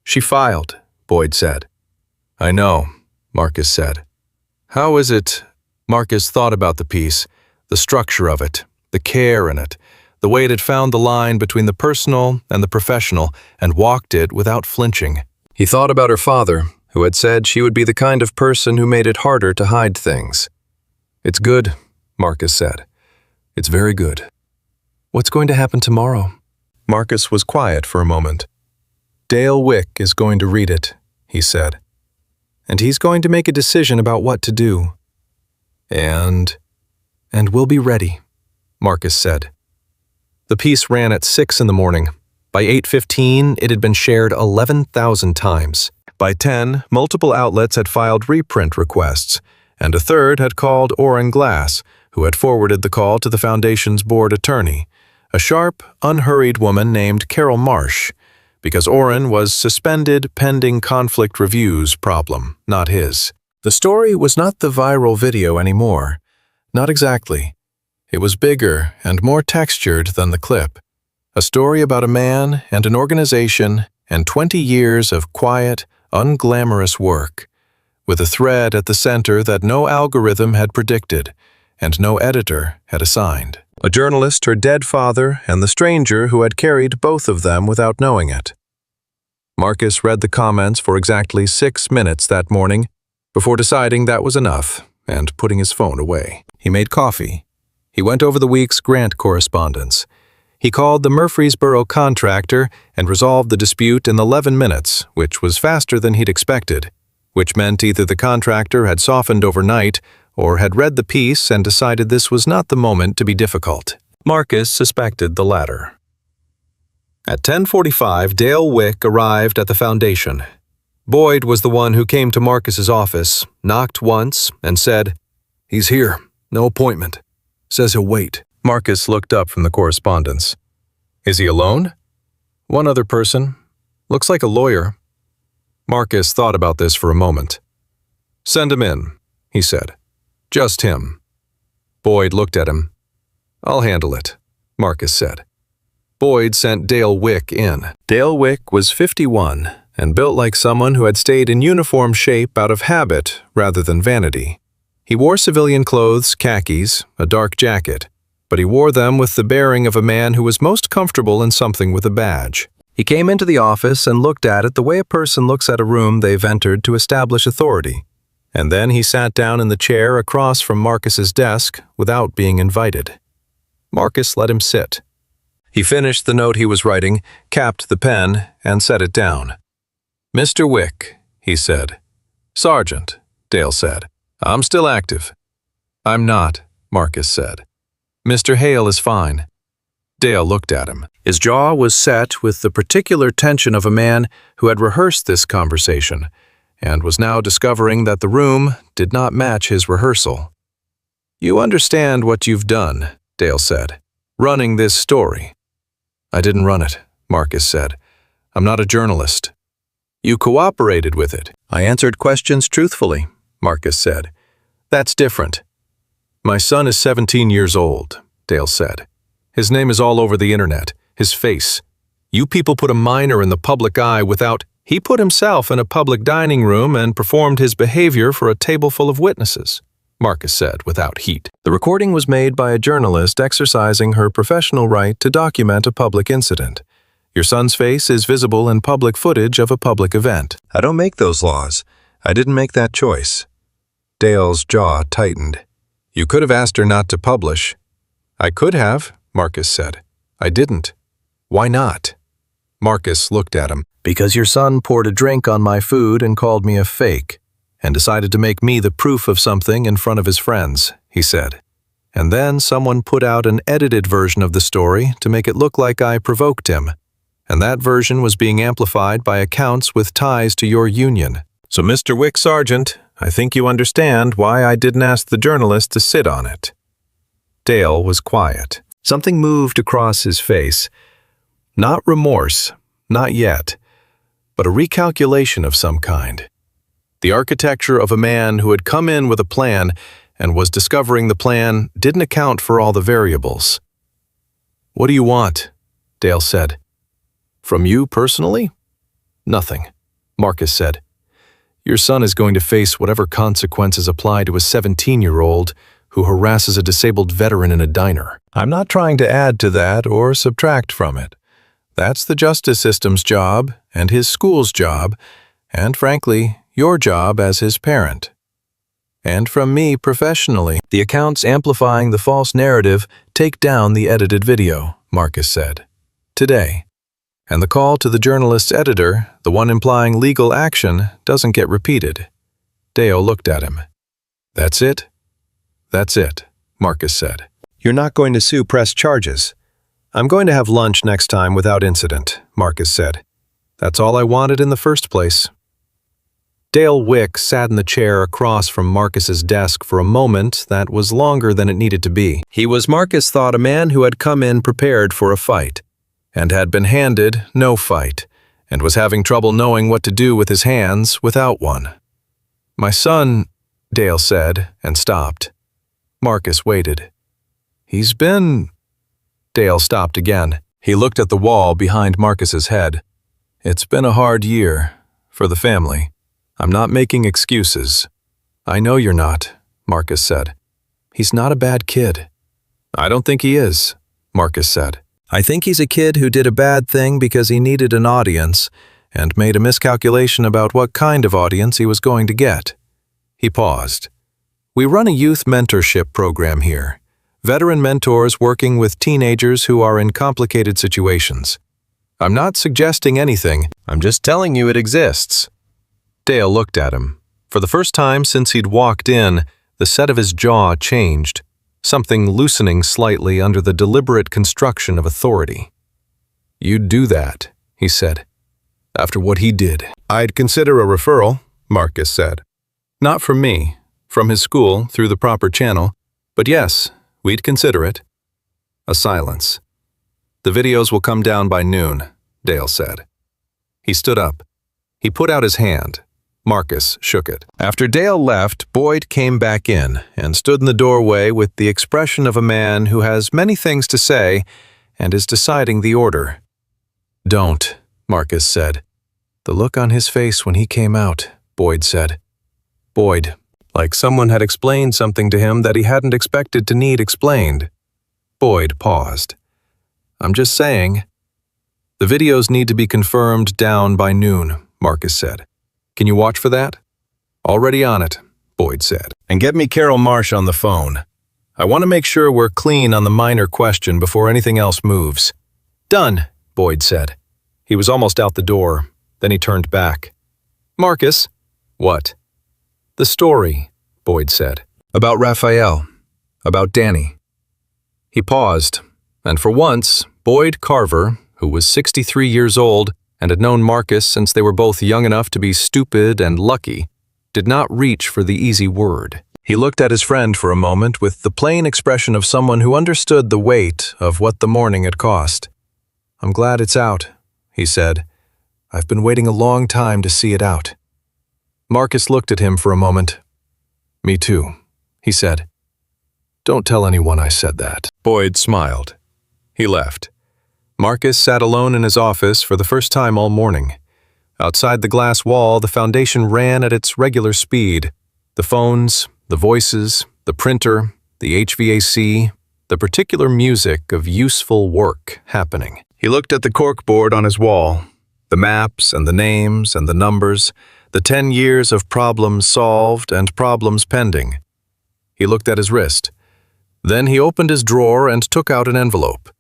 "She filed," Boyd said. "I know," Marcus said. "How is it?" Marcus thought about the piece, the structure of it, the care in it, the way it had found the line between the personal and the professional and walked it without flinching. He thought about her father, who had said she would be the kind of person who made it harder to hide things. "It's good," Marcus said. "It's very good." "What's going to happen tomorrow?" Marcus was quiet for a moment. "Dale Wick is going to read it," he said. "And he's going to make a decision about what to do. And we'll be ready," Marcus said. The piece ran at 6 in the morning. By 8:15, it had been shared 11,000 times. By 10, multiple outlets had filed reprint requests, and a third had called Oren Glass, who had forwarded the call to the Foundation's board attorney, a sharp, unhurried woman named Carol Marsh, because Oren was suspended pending conflict reviews problem, not his. The story was not the viral video anymore. Not exactly. It was bigger and more textured than the clip. A story about a man and an organization and 20 years of quiet, unglamorous work, with a thread at the center that no algorithm had predicted and no editor had assigned. A journalist, her dead father, and the stranger who had carried both of them without knowing it. Marcus read the comments for exactly 6 minutes that morning before deciding that was enough and putting his phone away. He made coffee. He went over the week's grant correspondence. He called the Murfreesboro contractor and resolved the dispute in 11 minutes, which was faster than he'd expected, which meant either the contractor had softened overnight or had read the piece and decided this was not the moment to be difficult. Marcus suspected the latter. At 10:45, Dale Wick arrived at the foundation. Boyd was the one who came to Marcus's office, knocked once, and said, "He's here. No appointment. Says he'll wait." Marcus looked up from the correspondence. "Is he alone?" "One other person. Looks like a lawyer." Marcus thought about this for a moment. "Send him in," he said. "Just him." Boyd looked at him. "I'll handle it," Marcus said. Boyd sent Dale Wick in. Dale Wick was 51 and built like someone who had stayed in uniform shape out of habit rather than vanity. He wore civilian clothes, khakis, a dark jacket, but he wore them with the bearing of a man who was most comfortable in something with a badge. He came into the office and looked at it the way a person looks at a room they've entered to establish authority. And then he sat down in the chair across from Marcus's desk without being invited. Marcus let him sit. He finished the note he was writing, capped the pen, and set it down. "Mr. Wick," he said. "Sergeant," Dale said. "I'm still active." "I'm not," Marcus said. "Mr. Hale is fine." Dale looked at him. His jaw was set with the particular tension of a man who had rehearsed this conversation and was now discovering that the room did not match his rehearsal. "You understand what you've done," Dale said. "Running this story." "I didn't run it," Marcus said. "I'm not a journalist." "You cooperated with it." "I answered questions truthfully," Marcus said. "That's different." "My son is 17 years old," Dale said. "His name is all over the internet, his face. You people put a minor in the public eye without... He put himself in a public dining room and performed his behavior for a table full of witnesses," Marcus said without heat. The recording was made by a journalist exercising her professional right to document a public incident. Your son's face is visible in public footage of a public event. "I don't make those laws. I didn't make that choice." Dale's jaw tightened. "You could have asked her not to publish." "I could have," Marcus said. "I didn't." "Why not?" Marcus looked at him. "Because your son poured a drink on my food and called me a fake, and decided to make me the proof of something in front of his friends," he said. "And then someone put out an edited version of the story to make it look like I provoked him, and that version was being amplified by accounts with ties to your union. So, Mr. Wick, Sergeant, I think you understand why I didn't ask the journalist to sit on it." Dale was quiet. Something moved across his face. Not remorse, not yet, but a recalculation of some kind. The architecture of a man who had come in with a plan and was discovering the plan didn't account for all the variables. "What do you want?" Dale said. "From you personally?" "Nothing," Marcus said. "Your son is going to face whatever consequences apply to a 17-year-old who harasses a disabled veteran in a diner. I'm not trying to add to that or subtract from it. That's the justice system's job and his school's job, and frankly, your job as his parent. And from me professionally, the accounts amplifying the false narrative take down the edited video," Marcus said. "Today. And the call to the journalist's editor, the one implying legal action, doesn't get repeated." Dale looked at him. "That's it?" "That's it," Marcus said. "You're not going to sue press charges." "I'm going to have lunch next time without incident," Marcus said. "That's all I wanted in the first place." Dale Wick sat in the chair across from Marcus's desk for a moment that was longer than it needed to be. He was, Marcus thought, a man who had come in prepared for a fight, and had been handed no fight, and was having trouble knowing what to do with his hands without one. "My son," Dale said, and stopped. Marcus waited. "He's been..." Dale stopped again. He looked at the wall behind Marcus's head. "It's been a hard year. For the family. I'm not making excuses. I know you're not, Marcus said. He's not a bad kid. I don't think he is, Marcus said. I think he's a kid who did a bad thing because he needed an audience and made a miscalculation about what kind of audience he was going to get. He paused. We run a youth mentorship program here. Veteran mentors working with teenagers who are in complicated situations. I'm not suggesting anything, I'm just telling you it exists. Dale looked at him. For the first time since he'd walked in, the set of his jaw changed, something loosening slightly under the deliberate construction of authority. You'd do that, he said. After what he did. I'd consider a referral, Marcus said. Not from me, from his school through the proper channel, but yes, we'd consider it. A silence. The videos will come down by noon, Dale said. He stood up. He put out his hand. Marcus shook it. After Dale left, Boyd came back in and stood in the doorway with the expression of a man who has many things to say and is deciding the order. Don't, Marcus said. The look on his face when he came out, Boyd said. Boyd, like someone had explained something to him that he hadn't expected to need explained. Boyd paused. I'm just saying. The videos need to be confirmed down by noon, Marcus said. Can you watch for that? Already on it, Boyd said. And get me Carol Marsh on the phone. I want to make sure we're clean on the minor question before anything else moves. Done, Boyd said. He was almost out the door. Then he turned back. Marcus? What? The story, Boyd said. About Raphael. About Dani. He paused, and for once, Boyd Carver, who was 63 years old and had known Marcus since they were both young enough to be stupid and lucky, did not reach for the easy word. He looked at his friend for a moment with the plain expression of someone who understood the weight of what the morning had cost. I'm glad it's out, he said. I've been waiting a long time to see it out. Marcus looked at him for a moment. Me too, he said. Don't tell anyone I said that. Boyd smiled. He left. Marcus sat alone in his office for the first time all morning. Outside the glass wall, the foundation ran at its regular speed. The phones, the voices, the printer, the HVAC, the particular music of useful work happening. He looked at the corkboard on his wall, the maps and the names and the numbers, the 10 years of problems solved and problems pending. He looked at his wrist. Then he opened his drawer and took out an envelope.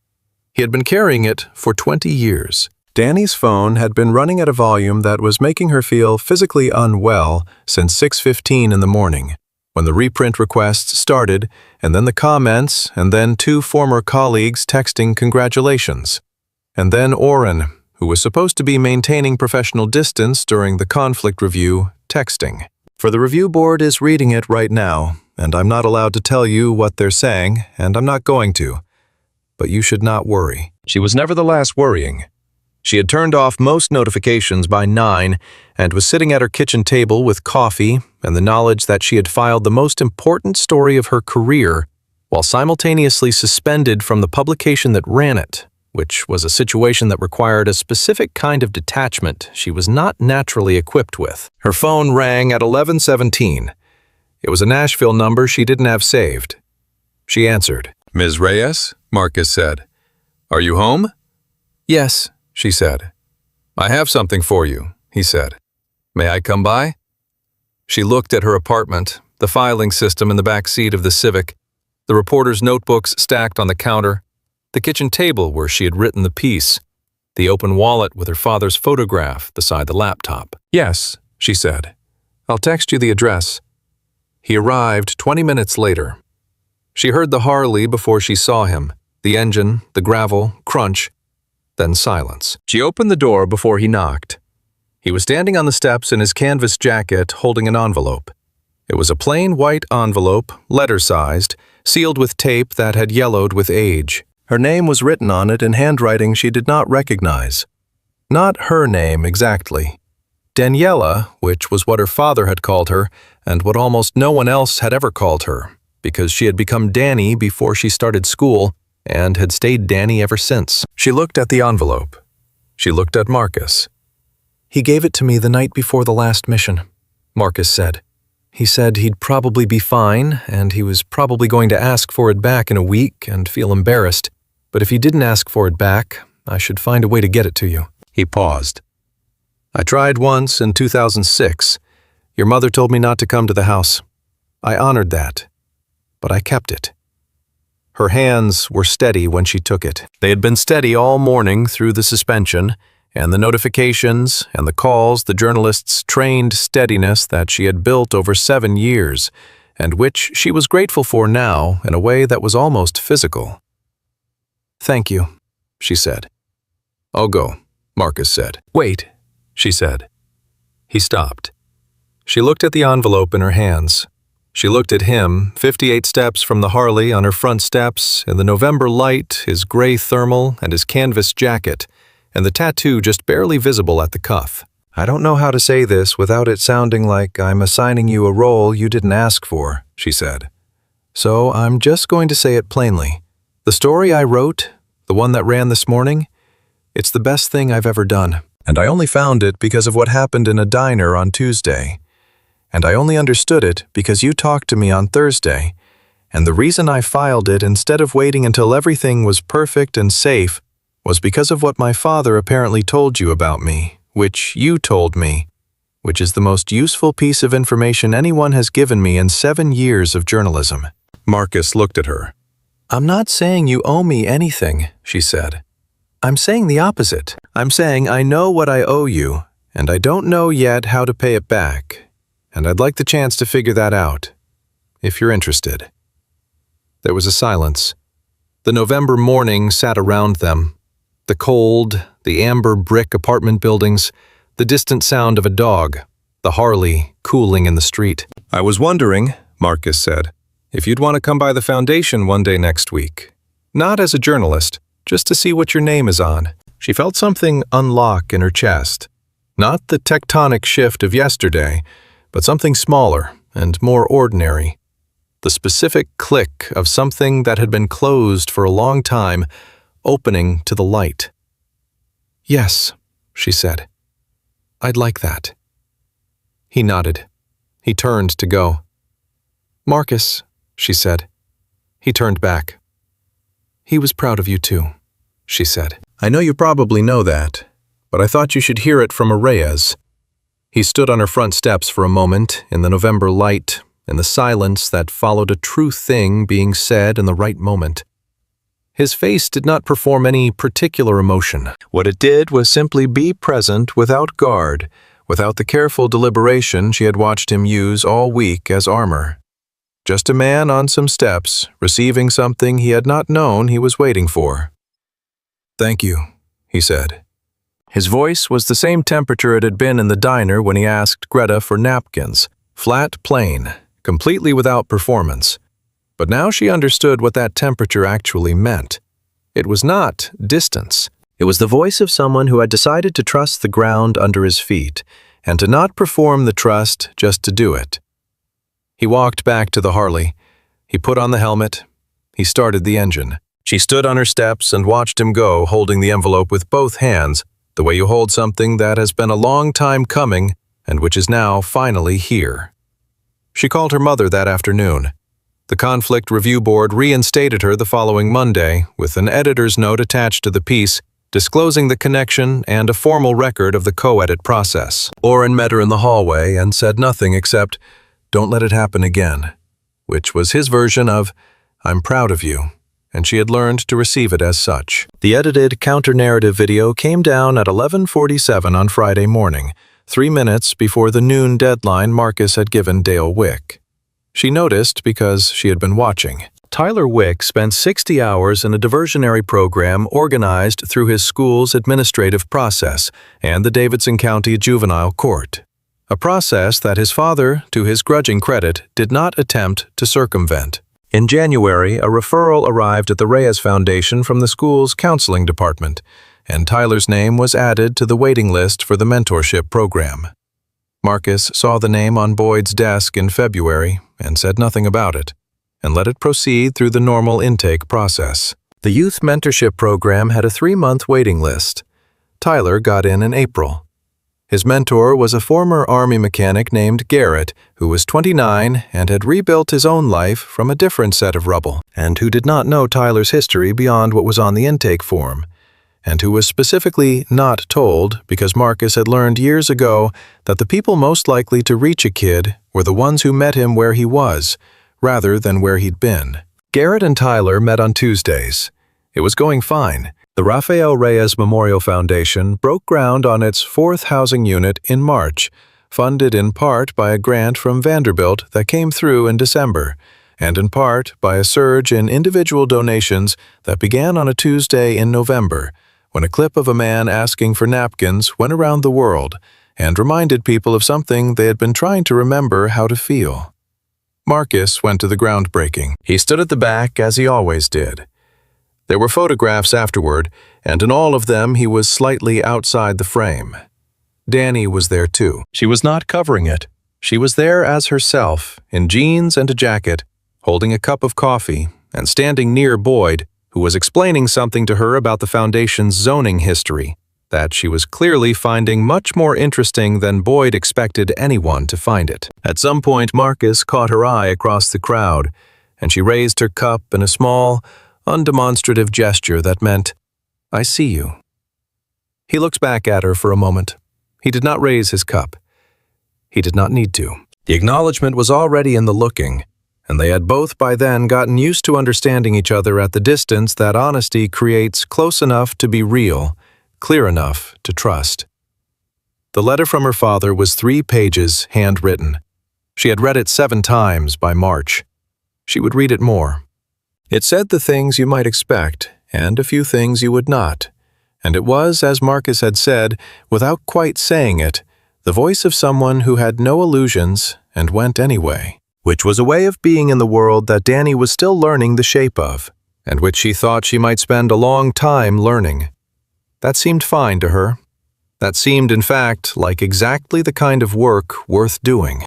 He had been carrying it for 20 years. Dani's phone had been running at a volume that was making her feel physically unwell since 6:15 in the morning, when the reprint requests started, and then the comments, and then 2 former colleagues texting congratulations. And then Orrin, who was supposed to be maintaining professional distance during the conflict review, texting. For the review board is reading it right now, and I'm not allowed to tell you what they're saying, and I'm not going to. But you should not worry. She was nevertheless worrying. She had turned off most notifications by 9 and was sitting at her kitchen table with coffee and the knowledge that she had filed the most important story of her career while simultaneously suspended from the publication that ran it, which was a situation that required a specific kind of detachment she was not naturally equipped with. Her phone rang at 11:17. It was a Nashville number she didn't have saved. She answered. Ms. Reyes, Marcus said. Are you home? Yes, she said. I have something for you, he said. May I come by? She looked at her apartment, the filing system in the back seat of the Civic, the reporter's notebooks stacked on the counter, the kitchen table where she had written the piece, the open wallet with her father's photograph beside the laptop. Yes, she said. I'll text you the address. He arrived 20 minutes later. She heard the Harley before she saw him, the engine, the gravel, crunch, then silence. She opened the door before he knocked. He was standing on the steps in his canvas jacket holding an envelope. It was a plain white envelope, letter-sized, sealed with tape that had yellowed with age. Her name was written on it in handwriting she did not recognize. Not her name exactly. Daniela, which was what her father had called her, and what almost no one else had ever called her, because she had become Dani before she started school and had stayed Dani ever since. She looked at the envelope. She looked at Marcus. He gave it to me the night before the last mission. Marcus said. He said he'd probably be fine, and he was probably going to ask for it back in a week and feel embarrassed. But if he didn't ask for it back, I should find a way to get it to you. He paused. I tried once in 2006. Your mother told me not to come to the house. I honored that, but I kept it. Her hands were steady when she took it. They had been steady all morning through the suspension, and the notifications and the calls, the journalist's trained steadiness that she had built over 7 years, and which she was grateful for now in a way that was almost physical. Thank you, she said. I'll go, Marcus said. Wait, she said. He stopped. She looked at the envelope in her hands. She looked at him, 58 steps from the Harley on her front steps, in the November light, his gray thermal and his canvas jacket, and the tattoo just barely visible at the cuff. I don't know how to say this without it sounding like I'm assigning you a role you didn't ask for, she said. So I'm just going to say it plainly. The story I wrote, the one that ran this morning, it's the best thing I've ever done. And I only found it because of what happened in a diner on Tuesday. And I only understood it because you talked to me on Thursday. And the reason I filed it instead of waiting until everything was perfect and safe was because of what my father apparently told you about me, which you told me, which is the most useful piece of information anyone has given me in 7 years of journalism. Marcus looked at her. I'm not saying you owe me anything, she said. I'm saying the opposite. I'm saying I know what I owe you, and I don't know yet how to pay it back. And I'd like the chance to figure that out, if you're interested. There was a silence. The November morning sat around them. The cold, the amber brick apartment buildings, the distant sound of a dog, the Harley cooling in the street. I was wondering, Marcus said, if you'd want to come by the foundation one day next week. Not as a journalist, just to see what your name is on. She felt something unlock in her chest. Not the tectonic shift of yesterday, but something smaller and more ordinary. The specific click of something that had been closed for a long time, opening to the light. Yes, she said. I'd like that. He nodded. He turned to go. Marcus, she said. He turned back. He was proud of you too, she said. I know you probably know that, but I thought you should hear it from a Reyes. He stood on her front steps for a moment, in the November light, in the silence that followed a true thing being said in the right moment. His face did not perform any particular emotion. What it did was simply be present without guard, without the careful deliberation she had watched him use all week as armor. Just a man on some steps, receiving something he had not known he was waiting for. Thank you, he said. His voice was the same temperature it had been in the diner when he asked Greta for napkins, flat, plain, completely without performance. But now she understood what that temperature actually meant. It was not distance. It was the voice of someone who had decided to trust the ground under his feet, and to not perform the trust just to do it. He walked back to the Harley. He put on the helmet. He started the engine. She stood on her steps and watched him go, holding the envelope with both hands, the way you hold something that has been a long time coming and which is now finally here. She called her mother that afternoon. The conflict review board reinstated her the following Monday with an editor's note attached to the piece disclosing the connection and a formal record of the co-edit process. Oren met her in the hallway and said nothing except, "Don't let it happen again," which was his version of, "I'm proud of you," and she had learned to receive it as such. The edited counter-narrative video came down at 11:47 on Friday morning, 3 minutes before the noon deadline Marcus had given Dale Wick. She noticed because she had been watching. Tyler Wick spent 60 hours in a diversionary program organized through his school's administrative process and the Davidson County Juvenile Court. A process that his father, to his grudging credit, did not attempt to circumvent. In January, a referral arrived at the Reyes Foundation from the school's counseling department, and Tyler's name was added to the waiting list for the mentorship program. Marcus saw the name on Boyd's desk in February and said nothing about it, and let it proceed through the normal intake process. The youth mentorship program had a 3-month waiting list. Tyler got in April. His mentor was a former Army mechanic named Garrett, who was 29 and had rebuilt his own life from a different set of rubble, and who did not know Tyler's history beyond what was on the intake form, and who was specifically not told because Marcus had learned years ago that the people most likely to reach a kid were the ones who met him where he was, rather than where he'd been. Garrett and Tyler met on Tuesdays. It was going fine. The Dani Reyes Memorial Foundation broke ground on its 4th housing unit in March, funded in part by a grant from Vanderbilt that came through in December, and in part by a surge in individual donations that began on a Tuesday in November, when a clip of a man asking for napkins went around the world and reminded people of something they had been trying to remember how to feel. Marcus went to the groundbreaking. He stood at the back as he always did. There were photographs afterward, and in all of them he was slightly outside the frame. Dani was there too. She was not covering it. She was there as herself, in jeans and a jacket, holding a cup of coffee, and standing near Boyd, who was explaining something to her about the foundation's zoning history, that she was clearly finding much more interesting than Boyd expected anyone to find it. At some point, Marcus caught her eye across the crowd, and she raised her cup in a small, undemonstrative gesture that meant, "I see you." He looked back at her for a moment. He did not raise his cup. He did not need to. The acknowledgement was already in the looking, and they had both by then gotten used to understanding each other at the distance that honesty creates, close enough to be real, clear enough to trust. The letter from her father was 3 pages, handwritten. She had read it 7 times by March. She would read it more. It said the things you might expect, and a few things you would not. And it was, as Marcus had said, without quite saying it, the voice of someone who had no illusions and went anyway, which was a way of being in the world that Dani was still learning the shape of, and which she thought she might spend a long time learning. That seemed fine to her. That seemed, in fact, like exactly the kind of work worth doing.